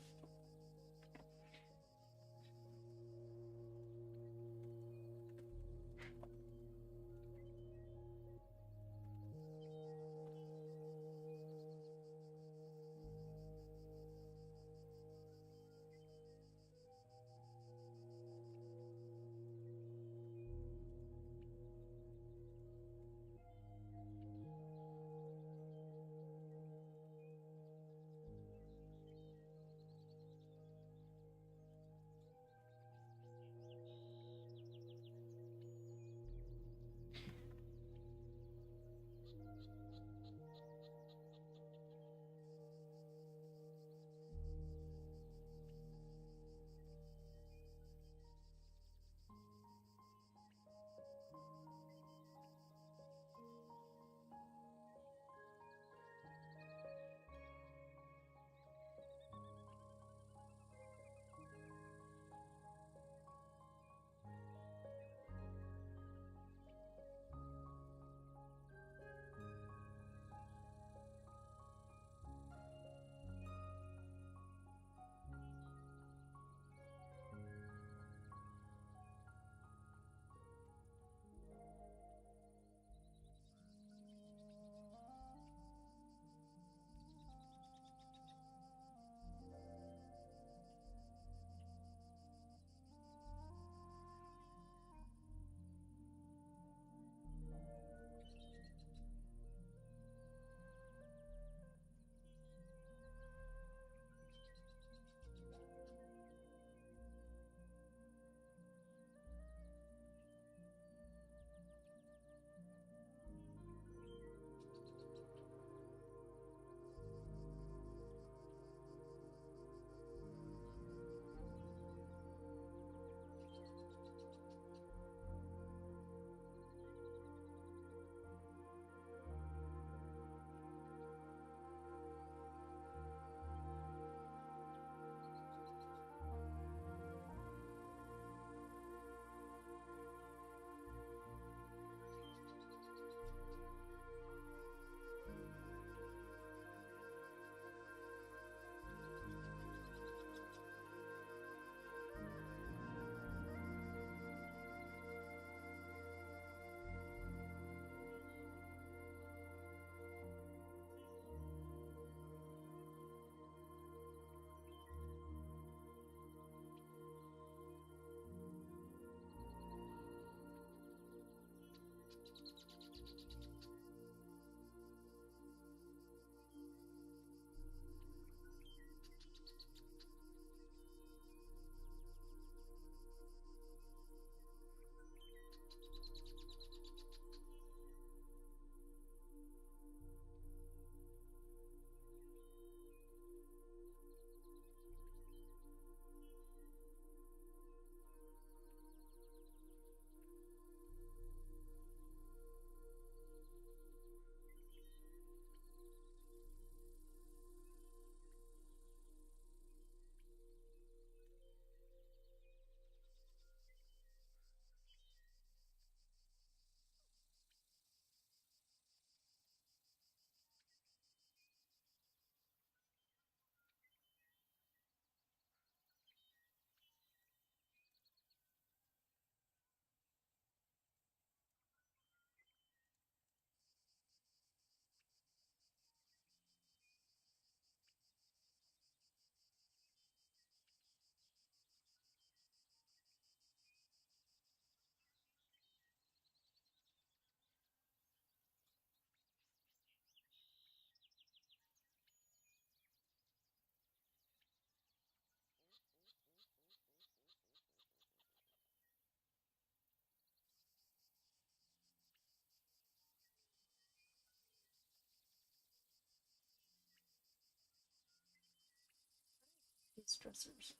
Stressors.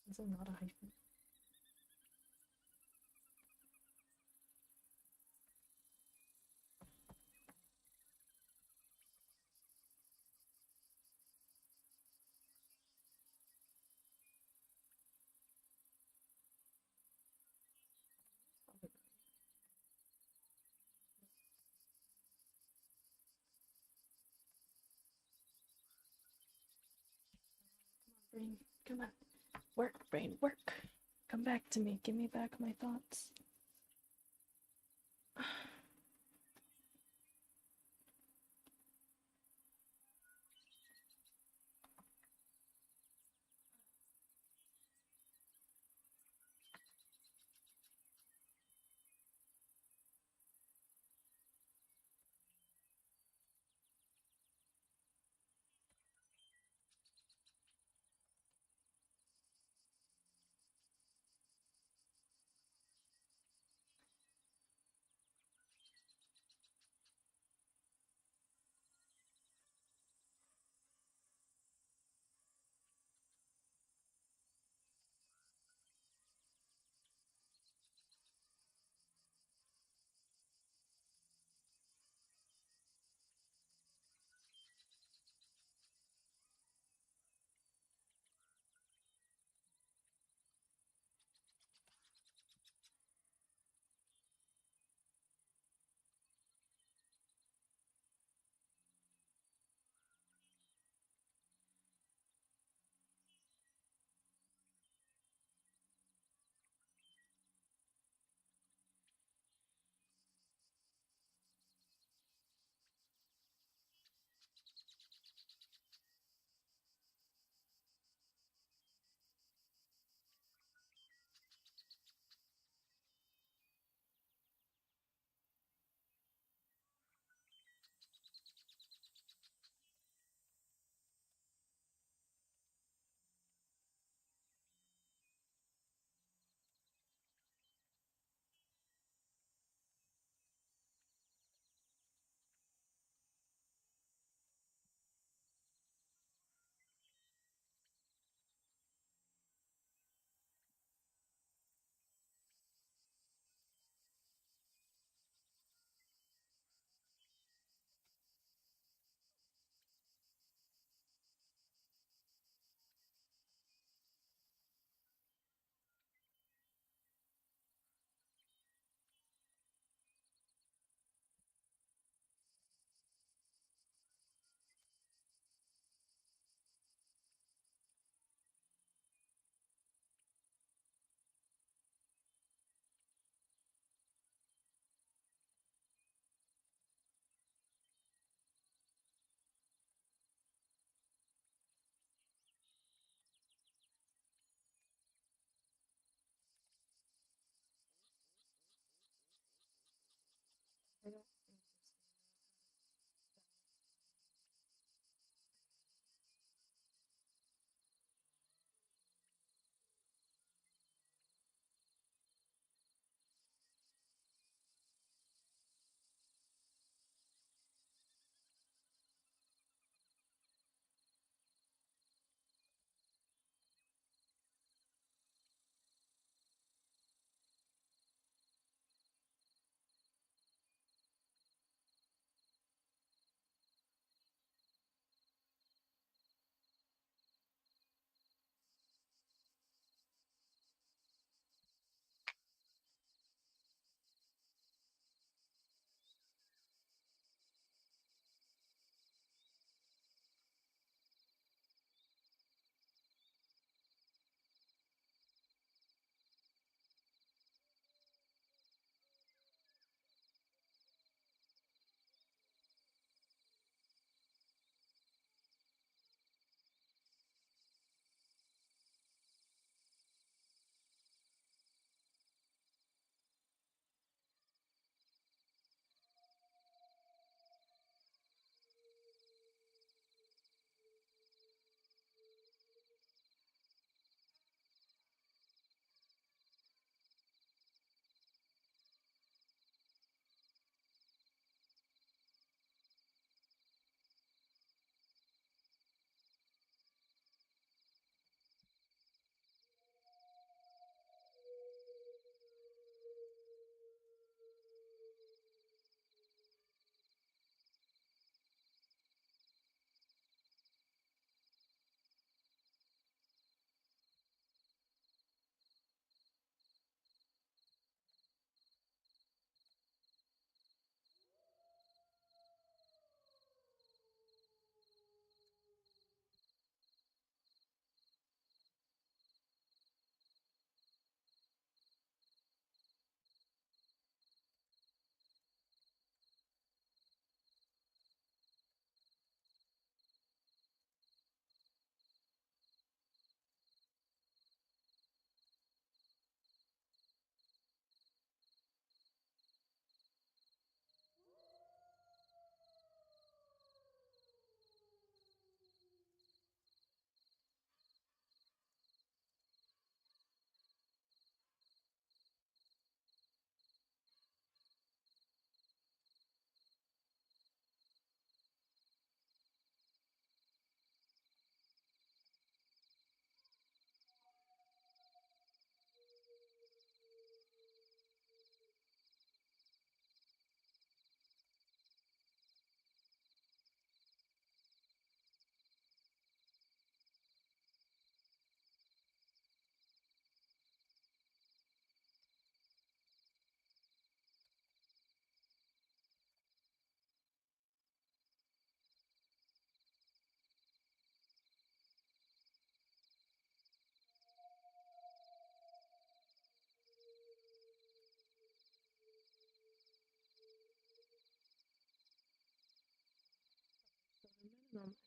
Is there not a hyphen? Brain, come on. Work, brain, work. Come back to me. Give me back my thoughts.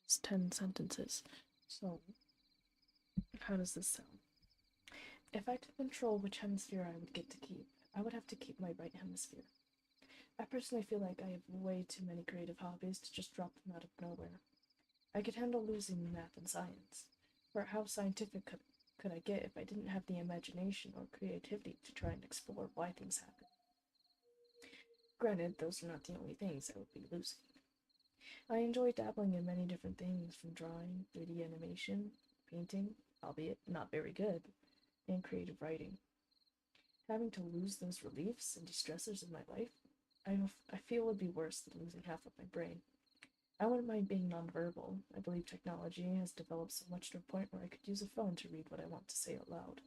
is 10 sentences. So, how does this sound? If I could control which hemisphere I would get to keep, I would have to keep my right hemisphere. I personally feel like I have way too many creative hobbies to just drop them out of nowhere. I could handle losing math and science, but how scientific could I get if I didn't have the imagination or creativity to try and explore why things happen? Granted, those are not the only things I would be losing. I enjoy dabbling in many different things, from drawing, 3D animation, painting, albeit not very good, and creative writing. Having to lose those reliefs and distressors in my life, I feel would be worse than losing half of my brain. I wouldn't mind being nonverbal. I believe technology has developed so much to a point where I could use a phone to read what I want to say out loud.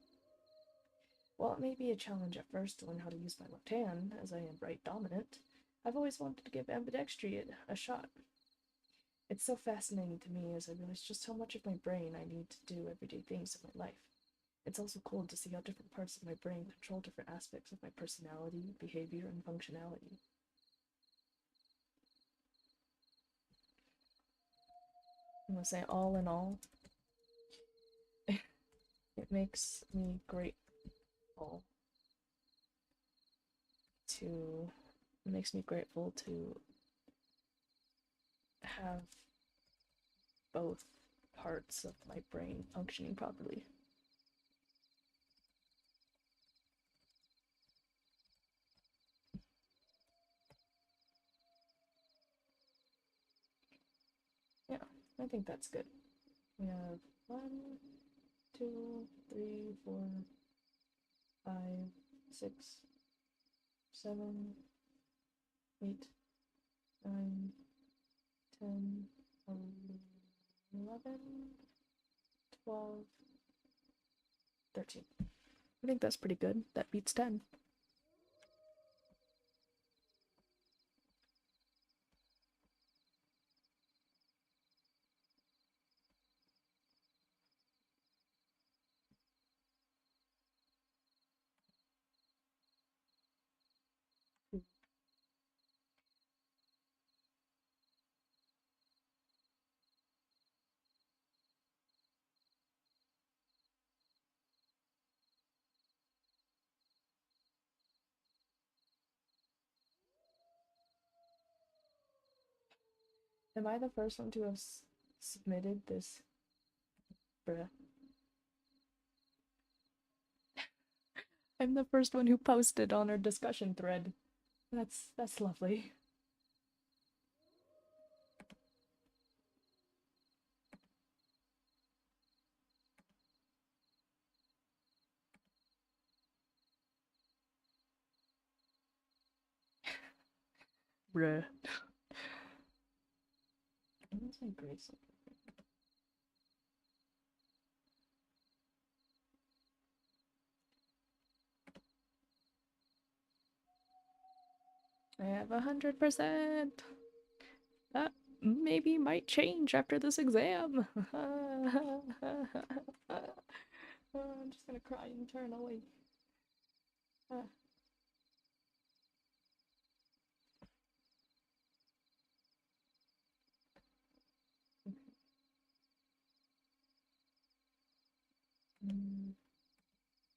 While it may be a challenge at first to learn how to use my left hand, as I am right dominant, I've always wanted to give ambidextry a shot. It's so fascinating to me as I realize just how much of my brain I need to do everyday things in my life. It's also cool to see how different parts of my brain control different aspects of my personality, behavior, and functionality. I'm gonna say, all in all, it makes me grateful to. It makes me grateful to have both parts of my brain functioning properly. Yeah, I think that's good. We have 1, 2, 3, 4, 5, 6, 7, 8, 9, 10, 11, 12, 13. I think that's pretty good. That beats 10. Am I the first one to have submitted this? Bruh. I'm the first one who posted on our discussion thread. That's lovely. Bruh. What's my grades? I have 100%. That maybe might change after this exam. I'm just gonna cry internally.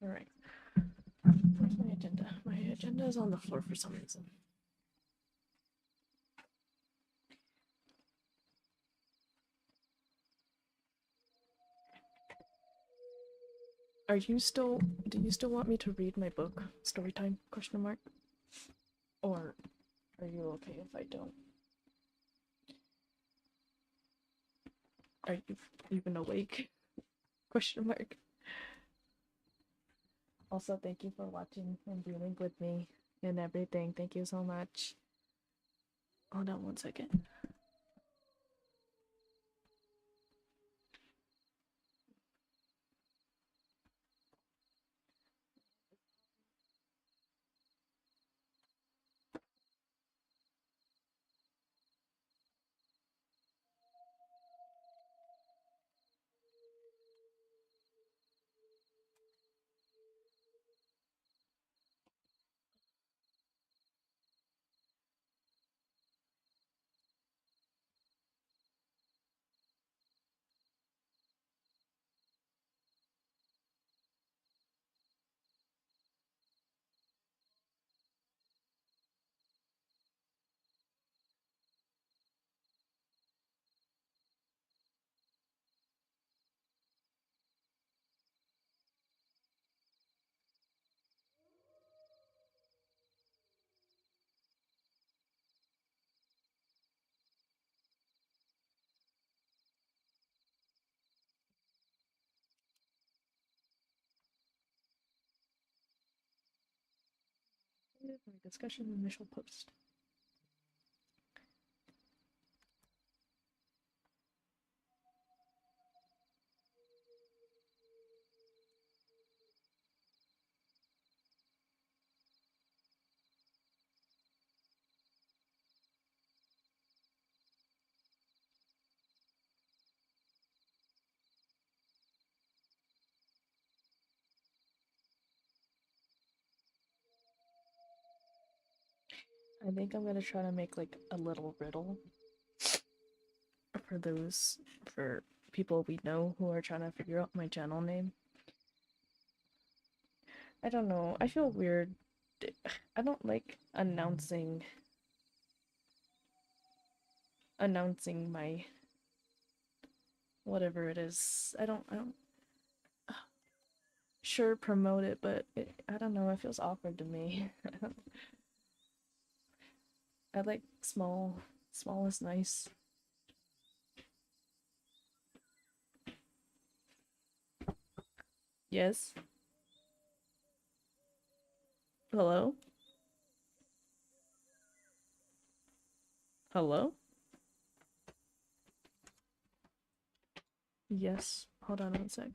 Alright. Where's my agenda? My agenda is on the floor for some reason. Do you still want me to read my book, Storytime, question mark? Or are you okay if I don't? Are you even awake? Question mark. Also, thank you for watching and dealing with me and everything. Thank you so much. Hold on 1 second. My discussion initial post. I think I'm gonna try to make like a little riddle for people we know who are trying to figure out my channel name. I don't know, I feel weird. I don't like announcing my whatever it is. I don't sure promote it, but I don't know, it feels awkward to me. I like small is nice. Yes. Hello? Hello? Yes. Hold on one sec.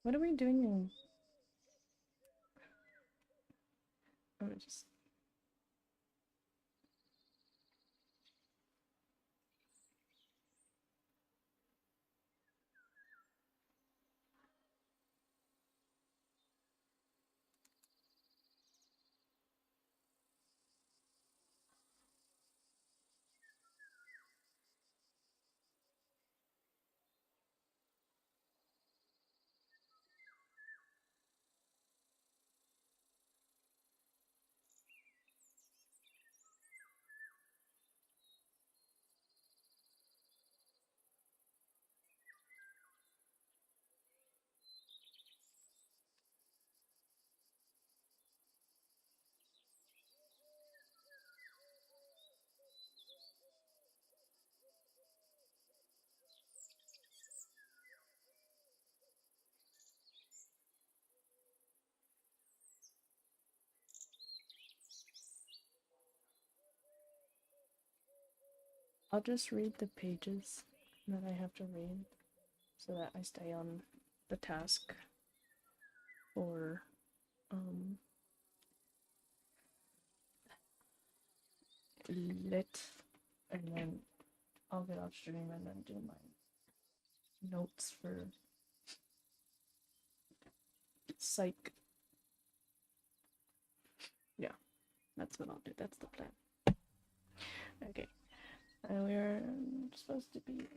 What are we doing in... Oh, just... I'll just read the pages that I have to read so that I stay on the task for lit, and then I'll get off stream and then do my notes for psych. Yeah, that's what I'll do. That's the plan. Okay. We're supposed to be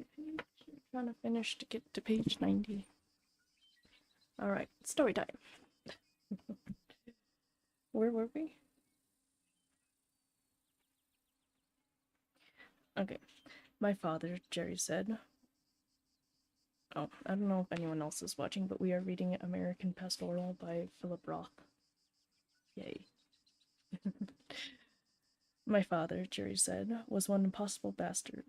trying to finish to get to page 90. Alright, story time. Where were we? Okay. My father, Jerry said. Oh, I don't know if anyone else is watching, but we are reading American Pastoral by Philip Roth. Yay. My father, Jerry said, was one impossible bastard.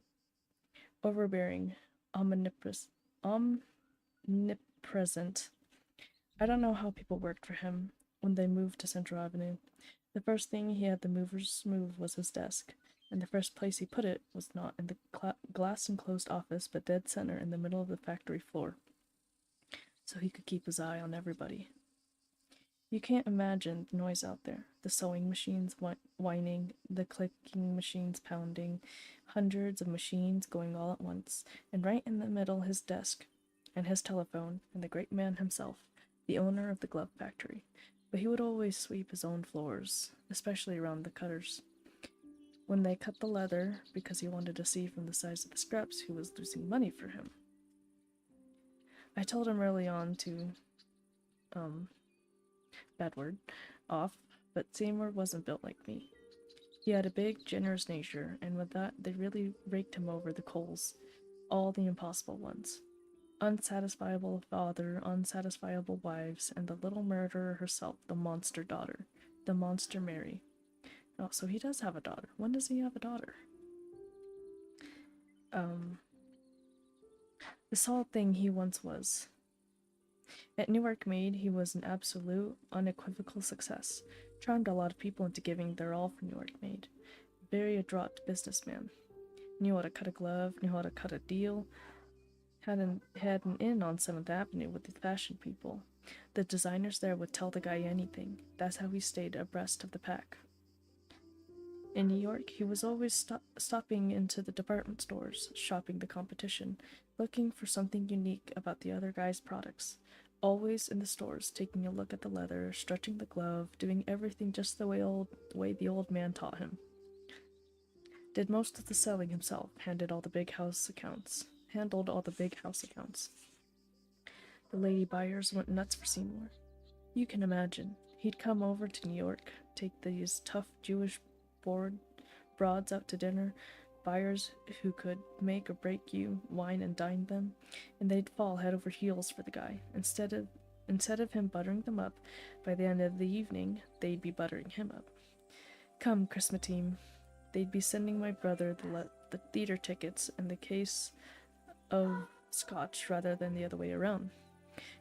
Overbearing, omnipresent. I don't know how people worked for him when they moved to Central Avenue. The first thing he had the movers move was his desk, and the first place he put it was not in the glass-enclosed office, but dead center in the middle of the factory floor, so he could keep his eye on everybody. You can't imagine the noise out there. The sewing machines whining, the clicking machines pounding, hundreds of machines going all at once, and right in the middle his desk, and his telephone, and the great man himself, the owner of the glove factory. But he would always sweep his own floors, especially around the cutters. When they cut the leather, because he wanted to see from the size of the scraps who was losing money for him. I told him early on to, bad word, off, but Seymour wasn't built like me. He had a big, generous nature, and with that, they really raked him over the coals, all the impossible ones. Unsatisfiable father, unsatisfiable wives, and the little murderer herself, the monster daughter, the monster Mary. Oh, so he does have a daughter. When does he have a daughter? The solid thing he once was. At Newark Maid, he was an absolute, unequivocal success. Charmed a lot of people into giving their all for Newark Maid. Very adroit businessman. Knew how to cut a glove, knew how to cut a deal. Had an inn on 7th Avenue with the fashion people. The designers there would tell the guy anything. That's how he stayed abreast of the pack. In New York, he was always stopping into the department stores, shopping the competition, looking for something unique about the other guy's products. Always in the stores, taking a look at the leather, stretching the glove, doing everything just the way the old man taught him. Did most of the selling himself, handled all the big house accounts. The lady buyers went nuts for Seymour. You can imagine. He'd come over to New York, take these tough Jewish broads out to dinner, buyers who could make or break you, wine and dine them, and they'd fall head over heels for the guy. Instead of him buttering them up, by the end of the evening, they'd be buttering him up. Come, Christmas team. They'd be sending my brother the theater tickets and the case of scotch rather than the other way around.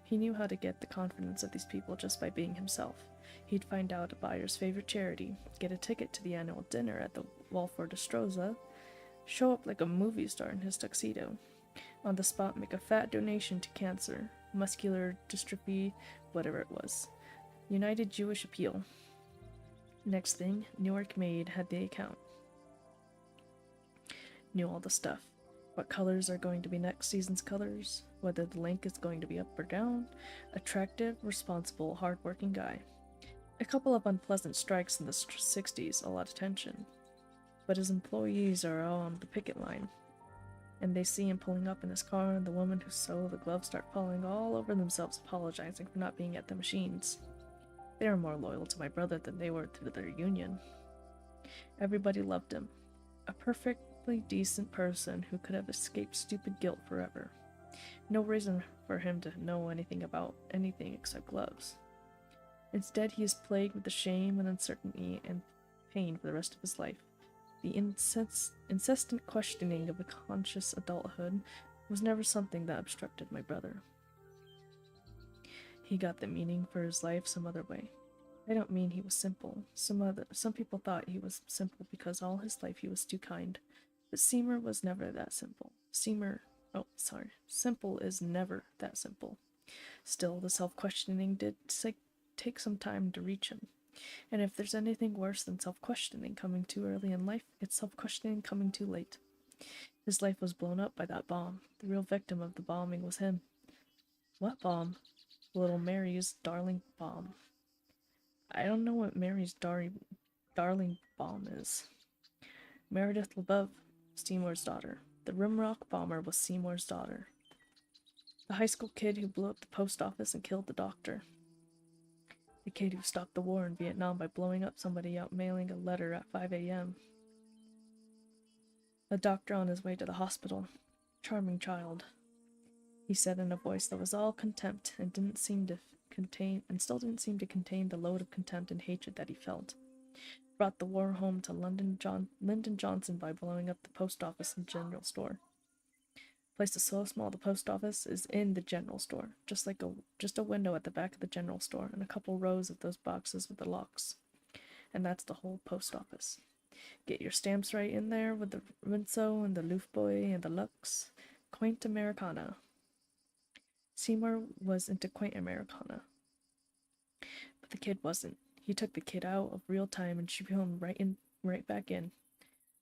He knew how to get the confidence of these people just by being himself. He'd find out a buyer's favorite charity, get a ticket to the annual dinner at the Waldorf Astoria, show up like a movie star in his tuxedo, on the spot make a fat donation to cancer, muscular dystrophy, whatever it was. United Jewish Appeal. Next thing, Newark Maid had the account. Knew all the stuff. What colors are going to be next season's colors, whether the link is going to be up or down. Attractive, responsible, hard-working guy. A couple of unpleasant strikes in the 60s, a lot of tension. But his employees are all on the picket line. And they see him pulling up in his car, and the woman who sewed the gloves start falling all over themselves, apologizing for not being at the machines. They were more loyal to my brother than they were to their union. Everybody loved him. A perfectly decent person who could have escaped stupid guilt forever. No reason for him to know anything about anything except gloves. Instead, he is plagued with the shame and uncertainty and pain for the rest of his life. The incessant questioning of a conscious adulthood was never something that obstructed my brother. He got the meaning for his life some other way. I don't mean he was simple. Some people thought he was simple because all his life he was too kind. But Seymour was never that simple. Simple is never that simple. Still, the self-questioning did take some time to reach him. And if there's anything worse than self-questioning coming too early in life, it's self-questioning coming too late. His life was blown up by that bomb. The real victim of the bombing was him. What bomb? Little Mary's darling bomb. I don't know what Mary's darling bomb is. Meredith LeBeouf, Seymour's daughter. The Rimrock bomber was Seymour's daughter. The high school kid who blew up the post office and killed the doctor. The kid who stopped the war in Vietnam by blowing up somebody out mailing a letter at 5 a.m. A doctor on his way to the hospital. Charming child, he said in a voice that was all contempt and still didn't seem to contain the load of contempt and hatred that he felt. Brought the war home to Lyndon Johnson by blowing up the post office and general store. Place is so small the post office is in the general store, just a window at the back of the general store and a couple rows of those boxes with the locks. And that's the whole post office. Get your stamps right in there with the Rinso and the Loofboy and the Lux. Quaint Americana. Seymour was into quaint Americana. But the kid wasn't. He took the kid out of real time and shoehorned him right back in.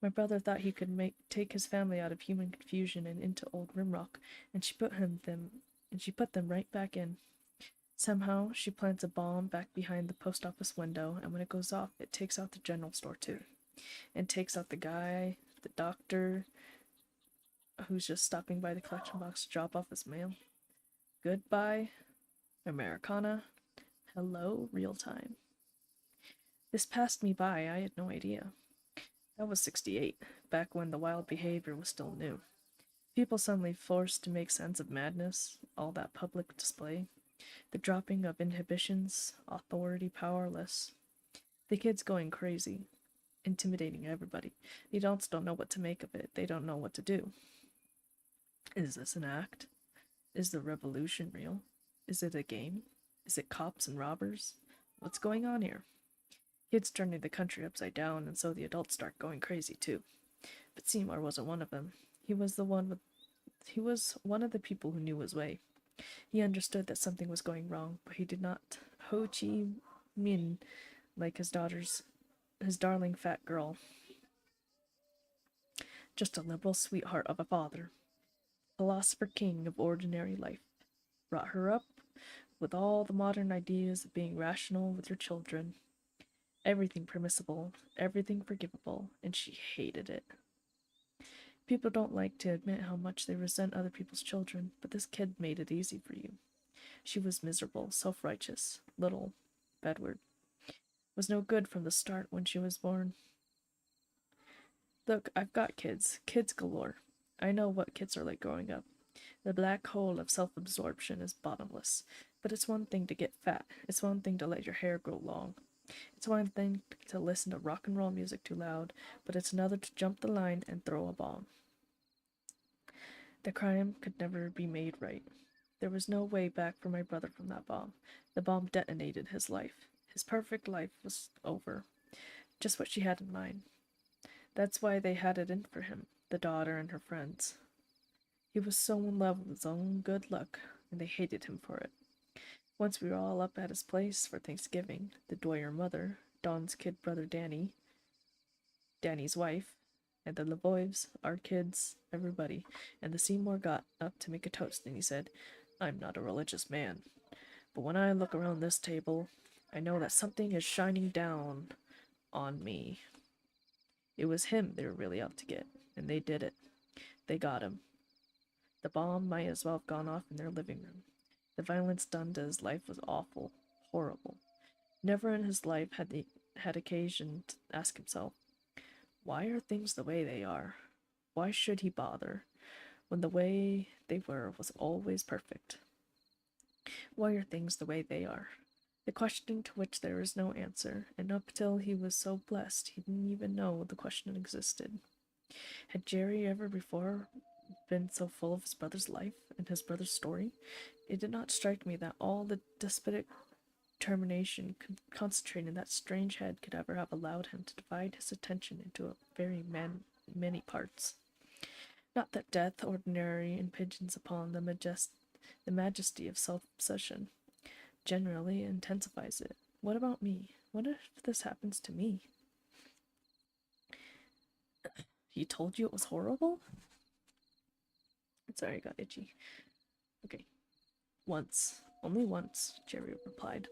My brother thought he could take his family out of human confusion and into old Rimrock, and she put them right back in. Somehow, she plants a bomb back behind the post office window, and when it goes off, it takes out the general store too. And takes out the guy, the doctor, who's just stopping by the collection box to drop off his mail. Goodbye, Americana. Hello, real time. This passed me by, I had no idea. That was 68, back when the wild behavior was still new. People suddenly forced to make sense of madness, all that public display. The dropping of inhibitions, authority powerless. The kids going crazy, intimidating everybody. The adults don't know what to make of it, they don't know what to do. Is this an act? Is the revolution real? Is it a game? Is it cops and robbers? What's going on here? Kids turning the country upside down, and so the adults start going crazy too. But Seymour wasn't one of them. He was one of the people who knew his way. He understood that something was going wrong, but he did not Ho Chi Minh like his darling fat girl. Just a liberal sweetheart of a father. Philosopher king of ordinary life. Brought her up with all the modern ideas of being rational with your children. Everything permissible, everything forgivable, and she hated it. People don't like to admit how much they resent other people's children, but this kid made it easy for you. She was miserable, self-righteous, little, bedward. Was no good from the start when she was born. Look, I've got kids galore. I know what kids are like growing up. The black hole of self-absorption is bottomless, but it's one thing to get fat. It's one thing to let your hair grow long. It's one thing to listen to rock and roll music too loud, but it's another to jump the line and throw a bomb. The crime could never be made right. There was no way back for my brother from that bomb. The bomb detonated his life. His perfect life was over. Just what she had in mind. That's why they had it in for him, the daughter and her friends. He was so in love with his own good luck, and they hated him for it. Once we were all up at his place for Thanksgiving, the Dwyer mother, Don's kid brother Danny, Danny's wife, and the LeBoyves, our kids, everybody, and the Seymour got up to make a toast, and he said, "I'm not a religious man, but when I look around this table, I know that something is shining down on me." It was him they were really out to get, and they did it. They got him. The bomb might as well have gone off in their living room. The violence done to his life was awful, horrible. Never in his life had he had occasion to ask himself, why are things the way they are? Why should he bother, when the way they were was always perfect? Why are things the way they are? The question to which there is no answer, and up till he was so blessed he didn't even know the question existed. Had Jerry ever before been so full of his brother's life and his brother's story? It did not strike me that all the despotic determination concentrated in that strange head could ever have allowed him to divide his attention into a very many parts. Not that death ordinarily impinges upon the majesty of self-obsession. Generally intensifies it. What about me? What if this happens to me? He told you it was horrible? Sorry, I got itchy. Okay. Once. Only once, Jerry replied.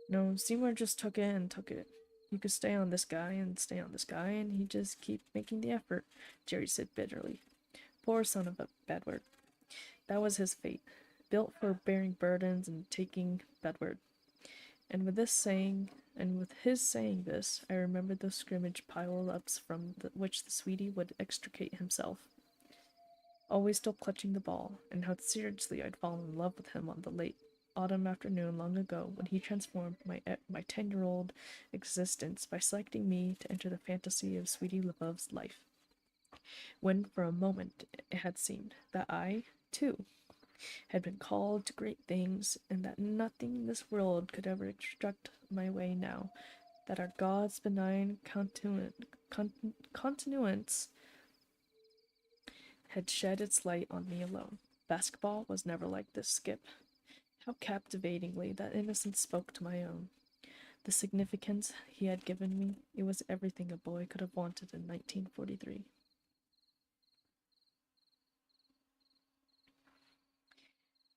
No, Seymour just took it and took it. You could stay on this guy and stay on this guy, and he'd just keep making the effort, Jerry said bitterly. Poor son of a Bedward. That was his fate. Built for bearing burdens and taking Bedward. And with his saying this, I remembered those scrimmage pile-ups from which the sweetie would extricate himself. Always still clutching the ball, and how seriously I'd fallen in love with him on the late autumn afternoon long ago when he transformed my 10-year-old existence by selecting me to enter the fantasy of Sweetie LaBeouf's life. When for a moment it had seemed that I, too, had been called to great things, and that nothing in this world could ever obstruct my way now, that our God's benign continuance had shed its light on me alone. Basketball was never like this, Skip. How captivatingly that innocence spoke to my own. The significance he had given me, it was everything a boy could have wanted in 1943.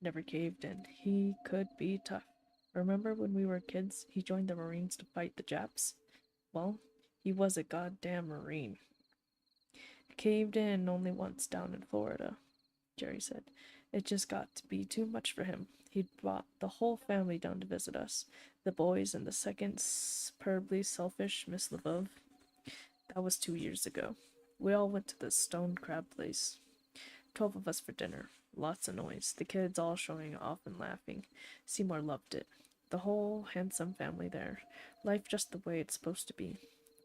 Never caved in. He could be tough. Remember when we were kids, he joined the Marines to fight the Japs? Well, he was a goddamn Marine. Caved in only once down in Florida, Jerry said. It just got to be too much for him. He'd brought the whole family down to visit us, the boys and the second superbly selfish Miss LaBeouf. That was 2 years ago. We all went to the stone crab place. 12 of us for dinner. Lots of noise. The kids all showing off and laughing. Seymour loved it. The whole handsome family there. Life just the way it's supposed to be.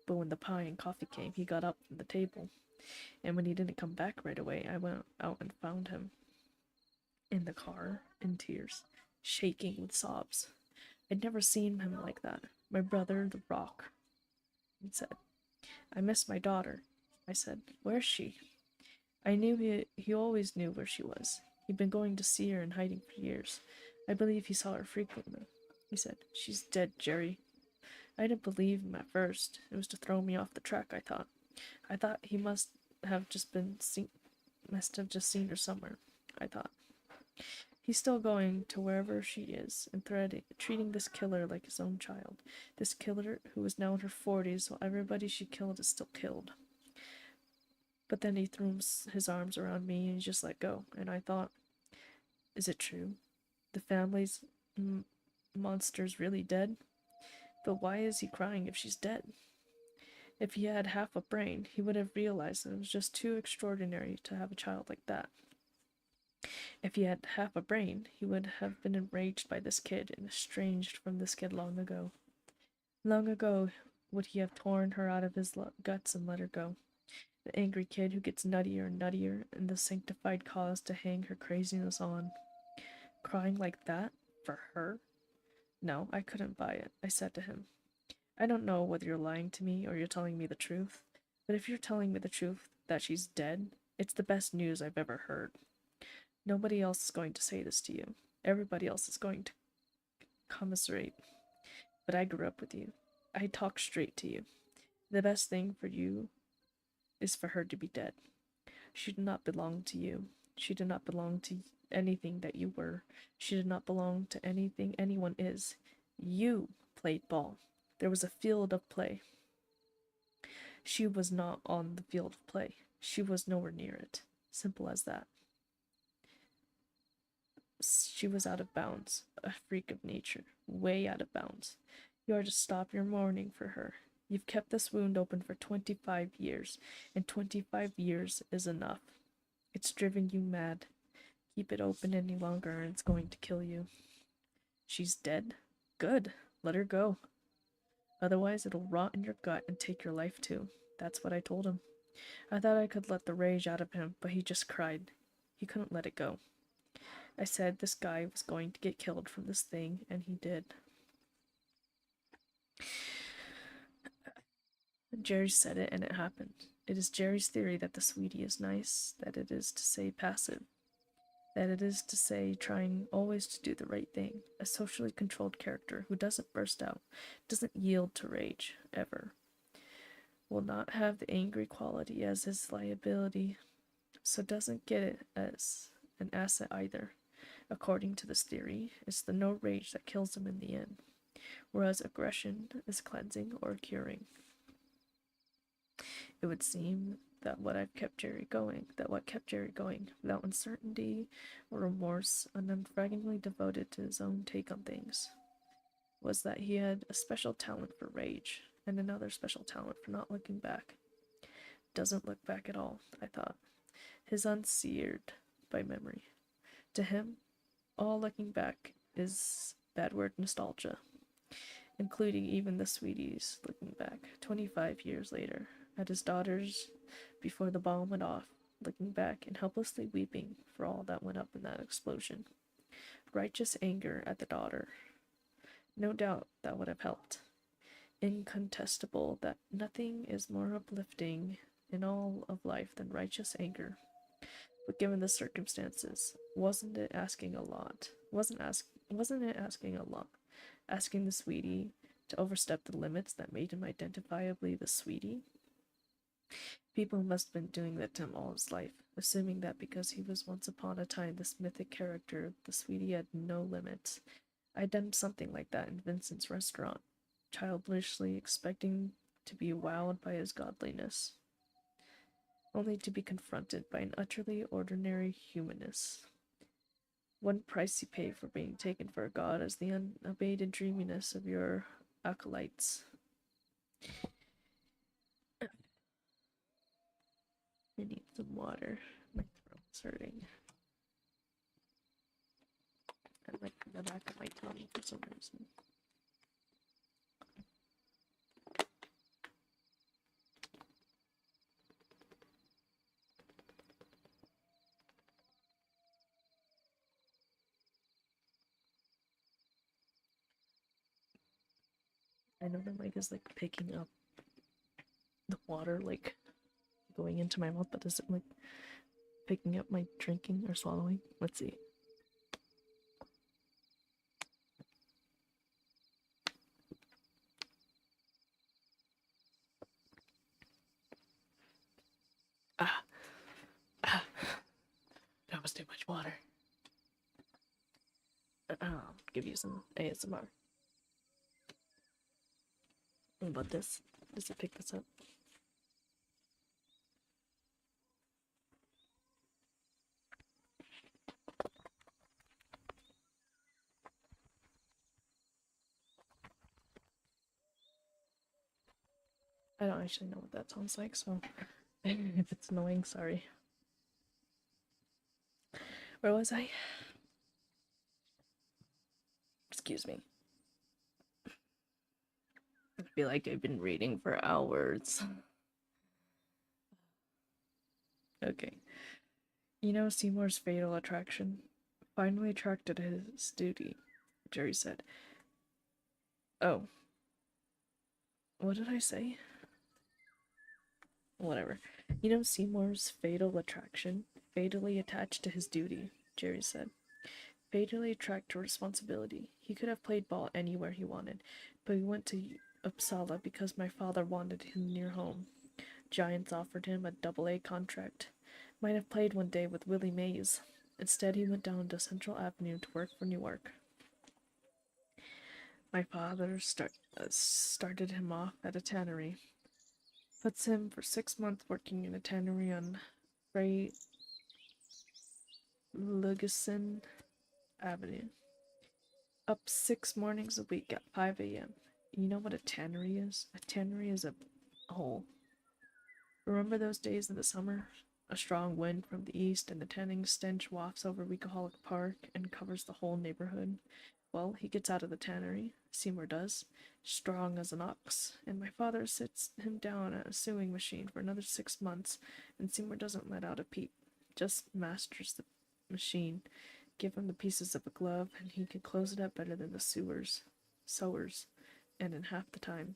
But when the pie and coffee came, he got up from the table. And when he didn't come back right away, I went out and found him. In the car, in tears, shaking with sobs. I'd never seen him like that. My brother, the Rock, he said. I miss my daughter. I said, where's she? I knew he always knew where she was. He'd been going to see her in hiding for years. I believe he saw her frequently. He said, she's dead, Jerry. I didn't believe him at first. It was to throw me off the track, I thought. I thought he must have just seen her somewhere, I thought. He's still going to wherever she is and treating this killer like his own child. This killer who is now in her 40s while everybody she killed is still killed. But then he threw his arms around me and he just let go. And I thought, is it true? The family's monster's really dead? But why is he crying if she's dead? If he had half a brain, he would have realized that it was just too extraordinary to have a child like that. If he had half a brain, he would have been enraged by this kid and estranged from this kid long ago. Long ago would he have torn her out of his guts and let her go. The angry kid who gets nuttier and nuttier in the sanctified cause to hang her craziness on. Crying like that? For her? No, I couldn't buy it, I said to him. I don't know whether you're lying to me or you're telling me the truth, but if you're telling me the truth that she's dead, it's the best news I've ever heard. Nobody else is going to say this to you. Everybody else is going to commiserate. But I grew up with you. I talk straight to you. The best thing for you is for her to be dead. She did not belong to you. She did not belong to anything that you were. She did not belong to anything anyone is. You played ball. There was a field of play. She was not on the field of play. She was nowhere near it. Simple as that. She was out of bounds, a freak of nature, way out of bounds. You are to stop your mourning for her. You've kept this wound open for 25 years, and 25 years is enough. It's driven you mad. Keep it open any longer and it's going to kill you. She's dead? Good. Let her go. Otherwise it'll rot in your gut and take your life too. That's what I told him. I thought I could let the rage out of him, but he just cried. He couldn't let it go. I said this guy was going to get killed from this thing, and he did. Jerry said it and it happened. It is Jerry's theory that the sweetie is nice, that it is to say passive, that it is to say trying always to do the right thing, a socially controlled character who doesn't burst out, doesn't yield to rage, ever, will not have the angry quality as his liability, so doesn't get it as an asset either. According to this theory, it's the no rage that kills him in the end, whereas aggression is cleansing or curing. It would seem that what kept Jerry going, without uncertainty or remorse, and unflaggingly devoted to his own take on things, was that he had a special talent for rage, and another special talent for not looking back. Doesn't look back at all, I thought. His unseared by memory. To him, all looking back is bad word nostalgia, including even the sweeties looking back 25 years later at his daughters before the bomb went off, looking back and helplessly weeping for all that went up in that explosion. Righteous anger at the daughter. No doubt that would have helped. Incontestable that nothing is more uplifting in all of life than righteous anger. But given the circumstances, wasn't it asking a lot? Wasn't it asking a lot? Asking the sweetie to overstep the limits that made him identifiably the sweetie? People must have been doing that to him all his life, assuming that because he was once upon a time this mythic character, the sweetie had no limits. I'd done something like that in Vincent's restaurant, childishly expecting to be wowed by his godliness, only to be confronted by an utterly ordinary humanness. One price you pay for being taken for a god is the unabated dreaminess of your acolytes. I need some water. My throat's hurting. And like the back of my tongue for some reason. I know the mic is like picking up the water like going into my mouth, but is it like picking up my drinking or swallowing? Let's see. That was too much water. I'll give you some ASMR. What about this? Does it pick this up? I don't actually know what that sounds like, so if it's annoying, sorry. Where was I? Excuse me. I feel like I've been reading for hours. Okay. You know Seymour's fatal attraction? Finally attracted his duty, Jerry said. Oh. What did I say? Whatever. You know Seymour's fatal attraction? Fatally attached to his duty, Jerry said. Fatally attracted to responsibility. He could have played ball anywhere he wanted, but he went to Uppsala because my father wanted him near home. Giants offered him a double-A contract. Might have played one day with Willie Mays. Instead, he went down to Central Avenue to work for Newark. My father started him off at a tannery. Puts him for 6 months working in a tannery on Frey Lugeson Avenue. Up 6 mornings a week at 5 a.m. You know what a tannery is? A tannery is a hole. Remember those days in the summer? A strong wind from the east and the tanning stench wafts over Weekaholic Park and covers the whole neighborhood. Well, he gets out of the tannery, Seymour does, strong as an ox, and my father sits him down at a sewing machine for another 6 months, and Seymour doesn't let out a peep, just masters the machine. Give him the pieces of a glove, and he can close it up better than the sewers, and in half the time.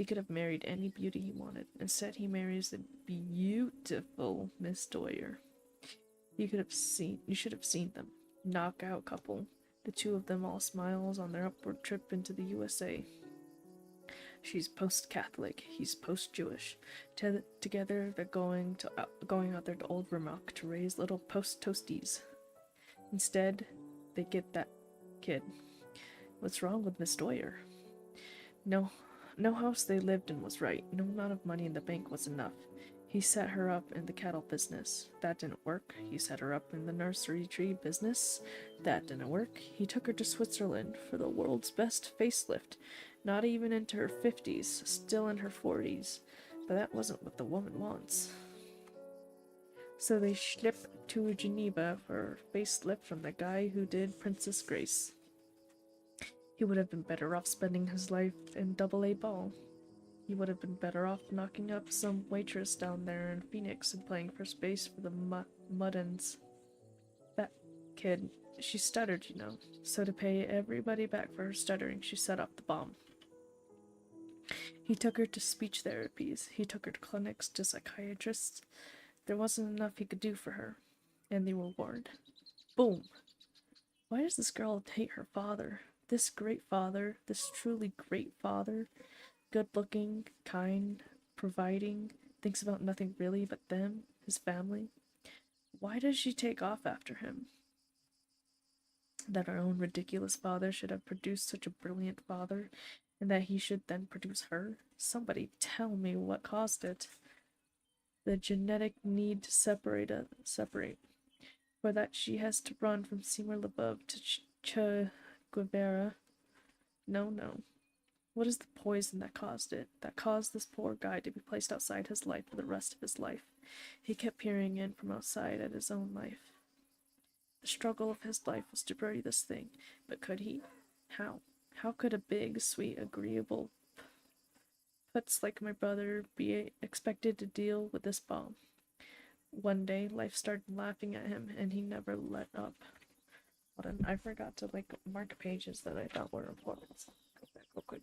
He could have married any beauty he wanted. Instead, he marries the beautiful Miss Doyer. You should have seen them. Knockout couple. The two of them all smiles on their upward trip into the USA. She's post-Catholic, he's post-Jewish. Together, they're going out there to Old Vermont to raise little post-toasties. Instead, they get that kid. What's wrong with Miss Doyer? No house they lived in was right. No amount of money in the bank was enough. He set her up in the cattle business. That didn't work. He set her up in the nursery tree business. That didn't work. He took her to Switzerland for the world's best facelift. Not even into her 50s, still in her 40s. But that wasn't what the woman wants. So they schlepped to Geneva for a facelift from the guy who did Princess Grace. He would have been better off spending his life in AA ball. He would have been better off knocking up some waitress down there in Phoenix and playing first base for the Muddins. That kid, she stuttered, you know. So to pay everybody back for her stuttering, she set up the bomb. He took her to speech therapies. He took her to clinics, to psychiatrists. There wasn't enough he could do for her. And the reward. Boom! Why does this girl hate her father? This great father, this truly great father, good-looking, kind, providing, thinks about nothing really but them, his family. Why does she take off after him? That her own ridiculous father should have produced such a brilliant father, and that he should then produce her? Somebody tell me what caused it. The genetic need to separate. For that she has to run from Seymour LeBeouf to Che Guevara. No. What is the poison that caused it? That caused this poor guy to be placed outside his life for the rest of his life. He kept peering in from outside at his own life. The struggle of his life was to bury this thing, but could he? How? How could a big, sweet, agreeable putz like my brother be expected to deal with this bomb? One day, life started laughing at him, and he never let up. Hold on, I forgot to mark pages that I thought were important. So go back real quick.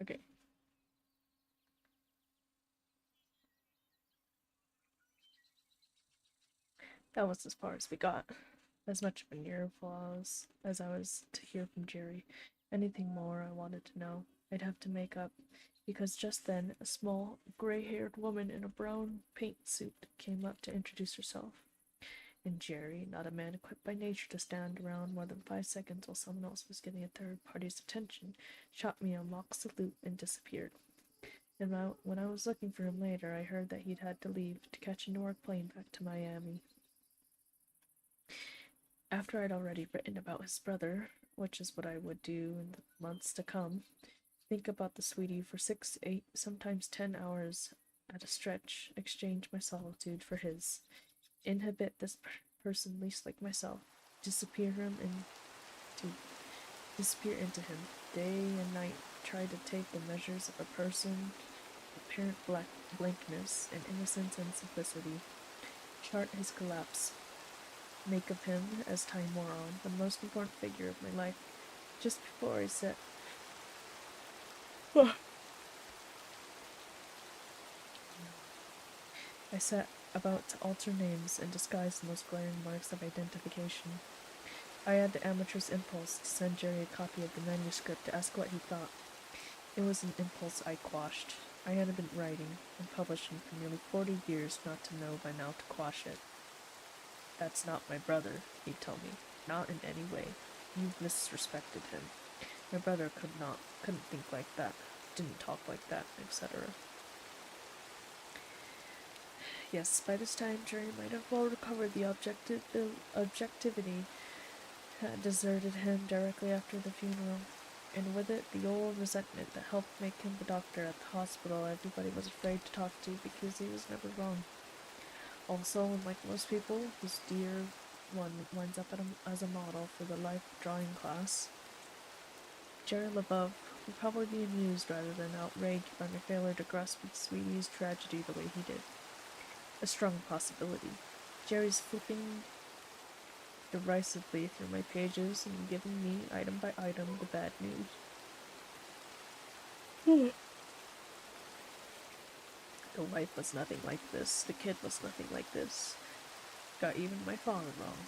Okay. That was as far as we got. As much of an earful as I was to hear from Jerry. Anything more I wanted to know, I'd have to make up, because just then a small, gray-haired woman in a brown paint suit came up to introduce herself. And Jerry, not a man equipped by nature to stand around more than 5 seconds while someone else was getting a third party's attention, shot me a mock salute and disappeared. And when I was looking for him later, I heard that he'd had to leave to catch a Newark plane back to Miami. After I'd already written about his brother, which is what I would do in the months to come, think about the sweetie for 6, 8, sometimes 10 hours at a stretch, exchange my solitude for his, inhibit this person least like myself, disappear into him, day and night, try to take the measures of a person, apparent blankness and innocence and simplicity, chart his collapse, make of him, as time wore on, the most important figure of my life. Just before I set about to alter names and disguise the most glaring marks of identification. I had the amateur's impulse to send Jerry a copy of the manuscript to ask what he thought. It was an impulse I quashed. I had been writing and publishing for nearly 40 years not to know by now to quash it. That's not my brother, he'd tell me. Not in any way. You've misrespected him. My brother couldn't think like that, didn't talk like that, etc. Yes, by this time Jerry might have well recovered the objectivity had deserted him directly after the funeral, and with it the old resentment that helped make him the doctor at the hospital everybody was afraid to talk to because he was never wrong. Also, unlike most people, whose dear one winds up as a model for the life drawing class, Jerry LaBeouf would probably be amused rather than outraged by my failure to grasp Sweetie's tragedy the way he did. A strong possibility. Jerry's flipping derisively through my pages and giving me, item by item, the bad news. The wife was nothing like this. The kid was nothing like this. Got even my father wrong.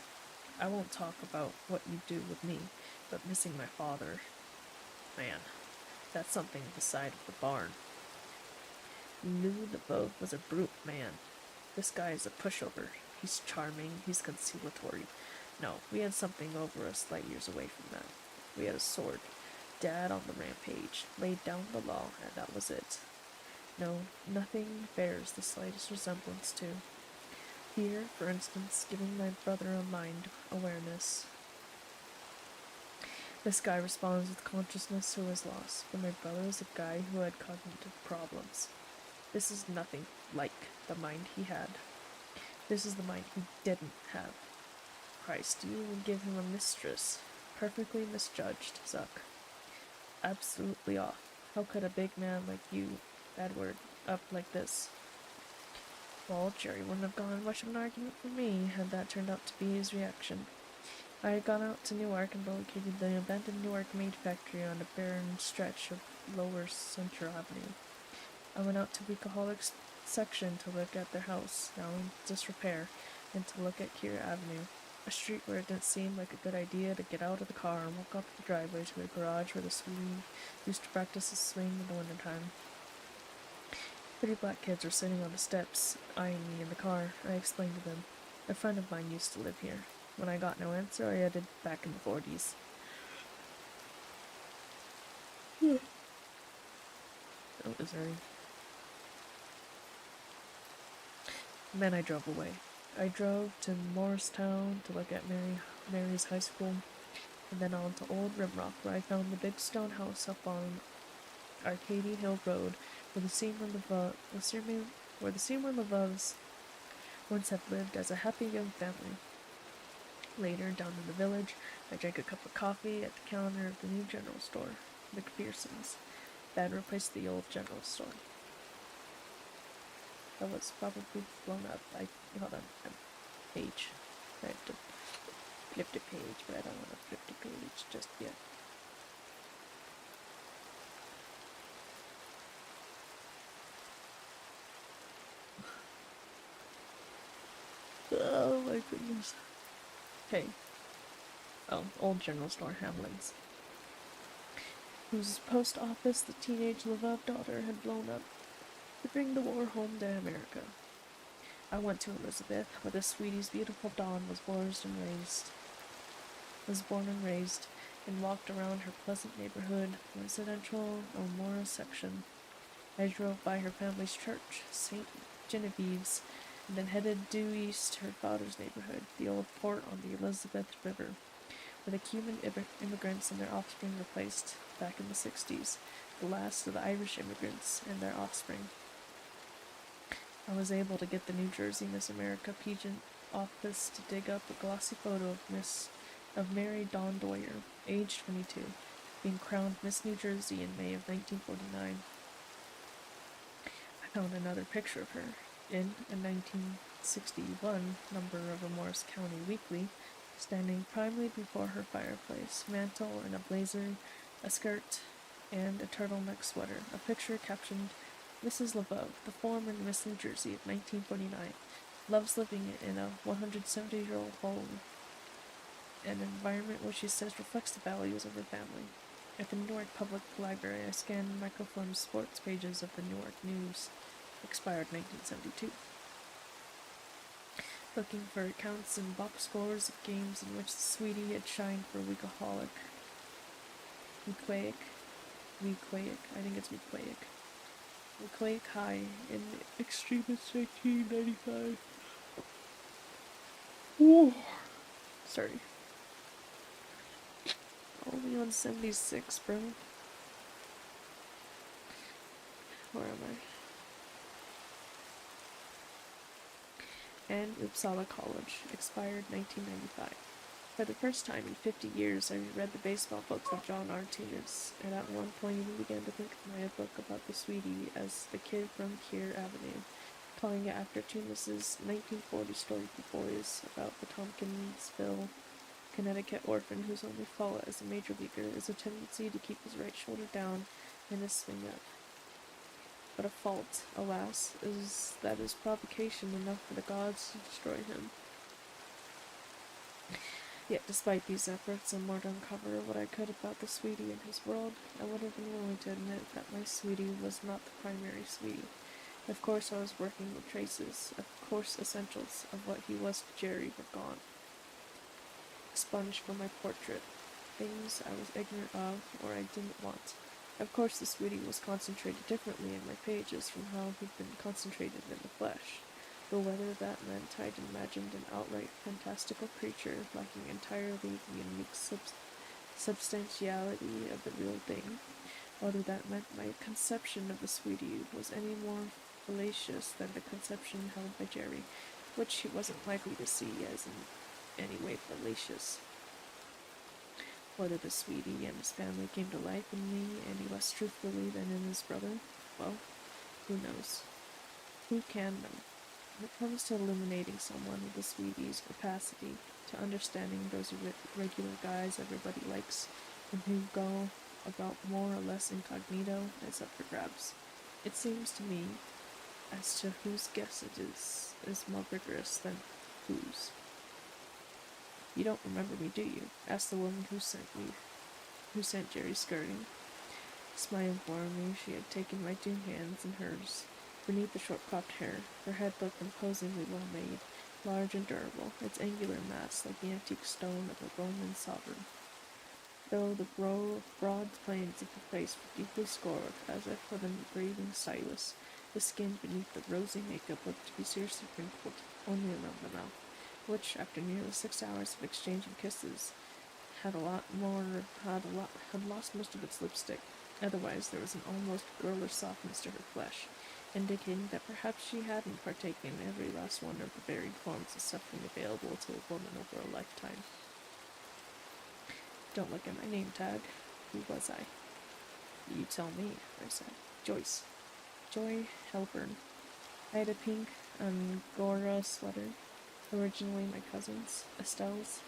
I won't talk about what you do with me, but missing my father, man, that's something beside of the barn. Lou LeBeau was a brute man. This guy is a pushover. He's charming, he's conciliatory. No, we had something over us light years away from that. We had a sword. Dad on the rampage, laid down the law, and that was it. No, nothing bears the slightest resemblance to. Here, for instance, giving my brother a mind awareness. This guy responds with consciousness to his loss, but my brother is a guy who had cognitive problems. This is nothing like the mind he had. This is the mind he didn't have. Christ, you would give him a mistress. Perfectly misjudged, Zuck. Absolutely off. How could a big man like you, Edward, up like this? Well, Jerry wouldn't have gone much of an argument for me had that turned out to be his reaction. I had gone out to Newark and located the abandoned Newark meat factory on a barren stretch of Lower Central Avenue. I went out to Weekoholic's section to look at their house, now in disrepair, and to look at Keir Avenue, a street where it didn't seem like a good idea to get out of the car and walk up the driveway to the garage where the Swede used to practice his swing in the wintertime. 3 black kids were sitting on the steps, eyeing me in the car. I explained to them. A friend of mine used to live here. When I got no answer, I headed back in the 40s. Oh, is there any... And then I drove away. I drove to Morristown to look at Mary's high school, and then on to Old Rimrock, where I found the big stone house up on Arcady Hill Road, where the Seymour LeVeuves once had lived as a happy young family. Later, down in the village, I drank a cup of coffee at the counter of the new general store, McPherson's, that had replaced the old general store. That was probably blown up. Hold on, page. I have to flip the page, but I don't want to flip the page just yet. Oh my goodness. Okay. Oh, old general store, Hamlin's. Whose post office the teenage LeVeuve daughter had blown up to bring the war home to America. I went to Elizabeth, where the sweetie's beautiful Dawn was born and raised, and walked around her pleasant neighborhood, residential Elmora section. I drove by her family's church, St. Genevieve's, and then headed due east to her father's neighborhood, the old port on the Elizabeth River, where the Cuban immigrants and their offspring were placed back in the 60s, the last of the Irish immigrants and their offspring. I was able to get the New Jersey Miss America pageant office to dig up a glossy photo of Mary Dawn Doyer, age 22, being crowned Miss New Jersey in May of 1949. I found another picture of her in a 1961 number of a Morris County Weekly, standing primly before her fireplace, mantle and a blazer, a skirt, and a turtleneck sweater. A picture captioned, Mrs. LeBeau, the former Miss New Jersey of 1949, loves living in a 170-year-old home. an environment which she says reflects the values of her family. At the Newark Public Library, I scanned microfilm sports pages of the Newark News, expired 1972, looking for accounts and box scores of games in which the Sweetie had shined for Weekaholic. Weequahic, I think it's Weequahic. Weequahic High in Extremist 1995. Whoa. Sorry. Only on 76, bro. Where am I? And Uppsala College, expired 1995. For the first time in 50 years, I reread the baseball books of John R. Tunis, and at one point even began to think of my book about the Sweetie as The Kid from Keir Avenue, calling it after Tunis's 1940 story for boys about the Tompkinsville, Connecticut orphan whose only fault as a major leaguer is a tendency to keep his right shoulder down and his swing up. But a fault, alas, is that is provocation enough for the gods to destroy him. Yet despite these efforts, and more to uncover what I could about the Sweetie and his world, I would have been willing to admit that my Sweetie was not the primary Sweetie. Of course I was working with traces, of course essentials of what he was to Jerry were gone. A sponge for my portrait, things I was ignorant of or I didn't want. Of course the Sweetie was concentrated differently in my pages from how he'd been concentrated in the flesh. But whether that meant I'd imagined an outright fantastical creature lacking entirely the unique substantiality of the real thing, whether that meant my conception of the Sweetie was any more fallacious than the conception held by Jerry, which he wasn't likely to see as in any way fallacious. Whether the Sweetie and his family came to life in me any less truthfully than in his brother, well, who knows? Who can know? When it comes to illuminating someone with the Sweetie's capacity, to understanding those regular guys everybody likes, and who go about more or less incognito, is up for grabs. It seems to me, as to whose guess it is more rigorous than whose. You don't remember me, do you? Asked the woman who sent Jerry skirting. Smile informed me she had taken my two hands in hers. Beneath the short cropped hair, her head looked imposingly well made, large and durable, its angular mass like the antique stone of a Roman sovereign. Though the broad planes of her face were deeply scored, as if with an engraving stylus, the skin beneath the rosy makeup looked to be seriously wrinkled, only around the mouth, which, after nearly 6 hours of exchanging kisses, had lost most of its lipstick. Otherwise, there was an almost girlish softness to her flesh, indicating that perhaps she hadn't partaken in every last one of the varied forms of suffering available to a woman over a lifetime. Don't look at my name tag. Who was I? You tell me, I said. Joyce. Joy Helburn. I had a pink Angora sweater, originally my cousin's, Estelle's,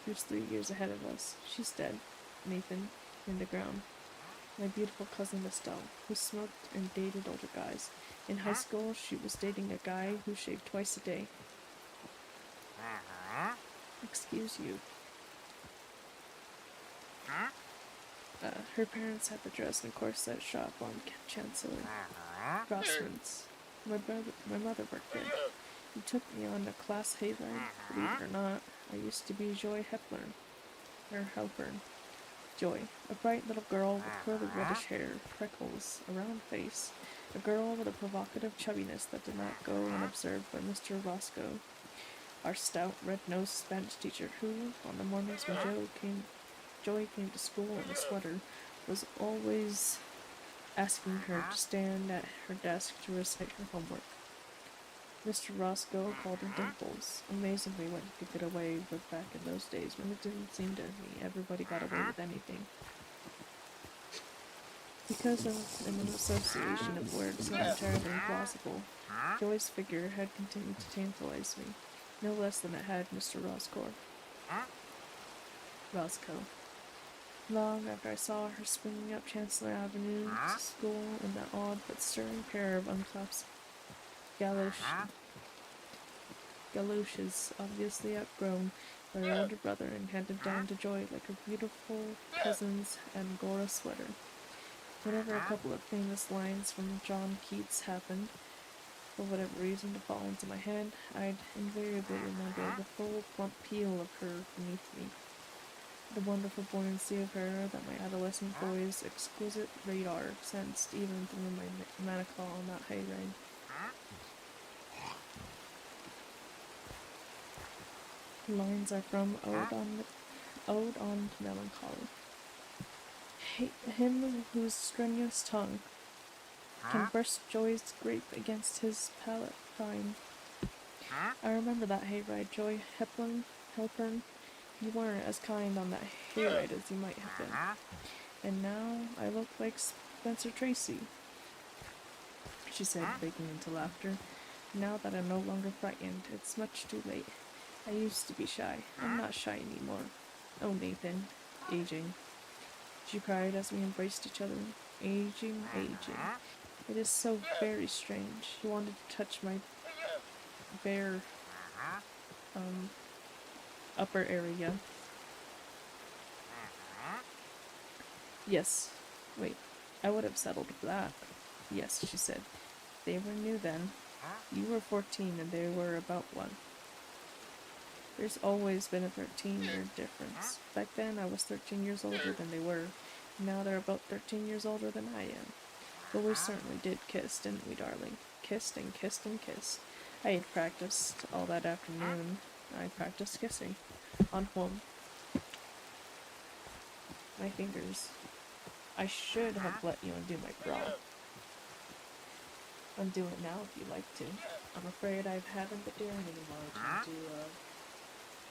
who's 3 years ahead of us. She's dead. Nathan, in the ground. My beautiful cousin Estelle, who smoked and dated older guys. In high school, she was dating a guy who shaved twice a day. Excuse you. Her parents had the dress and corset shop on Chancellor Grossman's. My mother worked there. He took me on a class hayride. Believe it or not, I used to be Joy Helpern. Joy, a bright little girl with curly reddish hair, freckles, a round face, a girl with a provocative chubbiness that did not go unobserved by Mr. Roscoe, our stout, red-nosed Spanish teacher, who, on the mornings when Joy came to school in a sweater, was always asking her to stand at her desk to recite her homework. Mr. Roscoe called her Dimples, amazingly what he could get away with back in those days when it didn't seem to me everybody got away with anything. Because of an association of words not entirely implausible, Joy's figure had continued to tantalize me, no less than it had Mr. Roscoe. Long after I saw her swinging up Chancellor Avenue to school in that odd but stirring pair of unclasped galoshes, obviously outgrown by her older brother and handed down to Joy like her beautiful cousin's Angora sweater. Whenever a couple of famous lines from John Keats happened, for whatever reason, to fall into my head, I'd invariably remember the full, plump peel of her beneath me. The wonderful buoyancy of her that my adolescent boy's exquisite radar sensed even through my manacle on that hayride. The lines are from Ode on Melancholy. Him whose strenuous tongue can burst joy's grape against his palate fine. I remember that hayride, Joy Hepburn. You weren't as kind on that hayride as you might have been. And now I look like Spencer Tracy, she said, breaking into laughter. Now that I'm no longer frightened, it's much too late. I used to be shy. I'm not shy anymore. Oh, Nathan. Aging. She cried as we embraced each other. Aging. It is so very strange. You wanted to touch my bare, upper area. Yes. Wait, I would have settled for that. Yes, she said. They were new then. You were 14 and they were about 1. There's always been a 13-year difference. Back then I was 13 years older than they were. Now they're about 13 years older than I am. But we certainly did kiss, didn't we, darling? Kissed and kissed and kissed. I had practiced all that afternoon. I practiced kissing. On whom? My fingers. I should have let you undo my bra. Undo it now if you like to. I'm afraid I haven't the daring anymore to undo a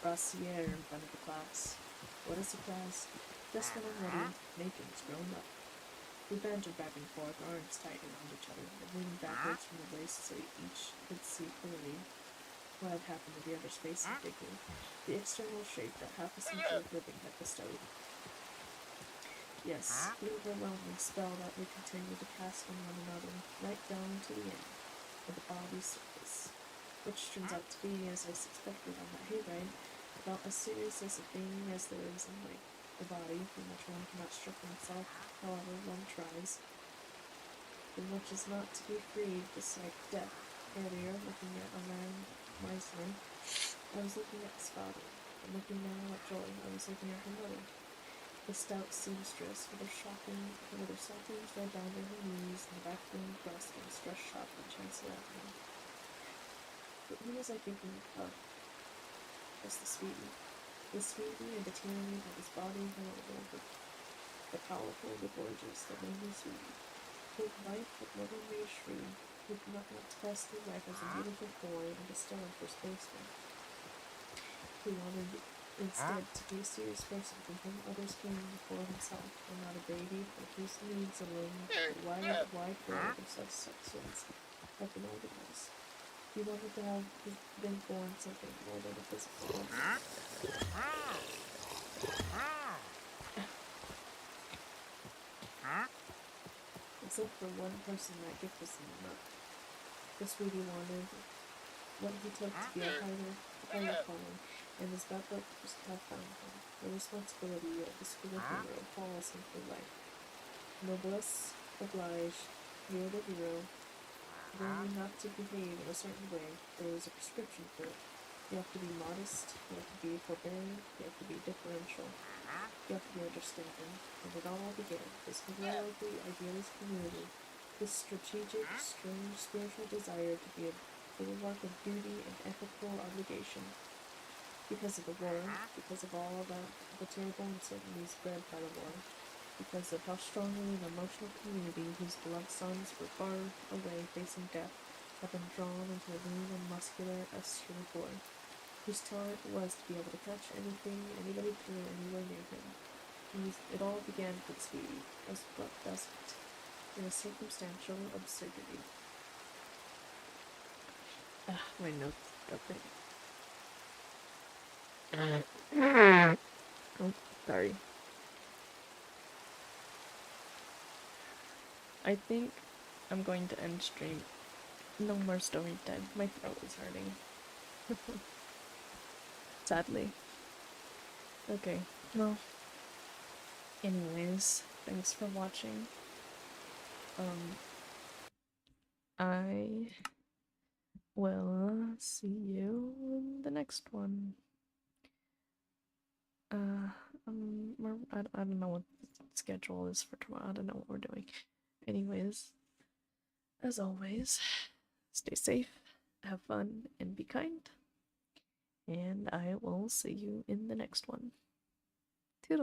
brassiere in front of the class. What is the class? Just when I'm ready, Nathan's grown up. We bantered back and forth, arms tight around each other, and leaning backwards from the waist so each could see clearly what had happened to the other's face and figure, the external shape that half a century of living had bestowed. Yes, the overwhelming spell that we continued to cast on one another, right down to the end, of the body's surface, which turns out to be, as I suspected on that hayride, about as serious as a thing as there is in life. The body, from which one cannot strip oneself, however one tries, and which is not to be freed beside death. Earlier, looking at a land Meisner, I was looking at his father, and looking now at Joy, I was looking at her mother. The stout seamstress, with her stockings right down to her knees, and the backbone breast and stress shop on Chancellor Avenue. But who was I thinking of? Was the sweetie. The sweetie and the tyranny that was body held over. The powerful, the gorgeous, the lonely sweetie. Who life but never made shrewd, who could not test through life as a beautiful boy and a stellar first baseman. Who wanted instead to be a serious person from whom others came before himself, and not a baby for whose needs alone the wide world of such substance had been organized. He wanted to have been born something more than a physical body. Except for one person, that gift was enough. The sweetie wanted what he took to be a higher calling, and his bad luck was to have found him. The responsibility of the school hero falls into life. Noblesse oblige, you're the hero. Then you have to behave in a certain way. There is a prescription for it. You have to be modest, you have to be forbearing, you have to be differential, you have to be understanding. And it all began, this heroically idealist community, this strategic, strange spiritual desire to be a bulwark of duty and ethical obligation. Because of the war, because of all the terrible uncertainties bred by the war, because of how strongly an emotional community whose beloved sons were far away facing death had been drawn into a lean and muscular Austrian boy, whose talent was to be able to catch anything anybody threw anywhere near him. It all began with sweetie, as what doesn't, in a circumstantial absurdity. My notes open. Oh, sorry. I think I'm going to end stream. No more story time. My throat is hurting. Sadly. Okay, well, anyways, thanks for watching. I will see you in the next one. I don't know what the schedule is for tomorrow. I don't know what we're doing. Anyways, as always, stay safe, have fun, and be kind. And I will see you in the next one.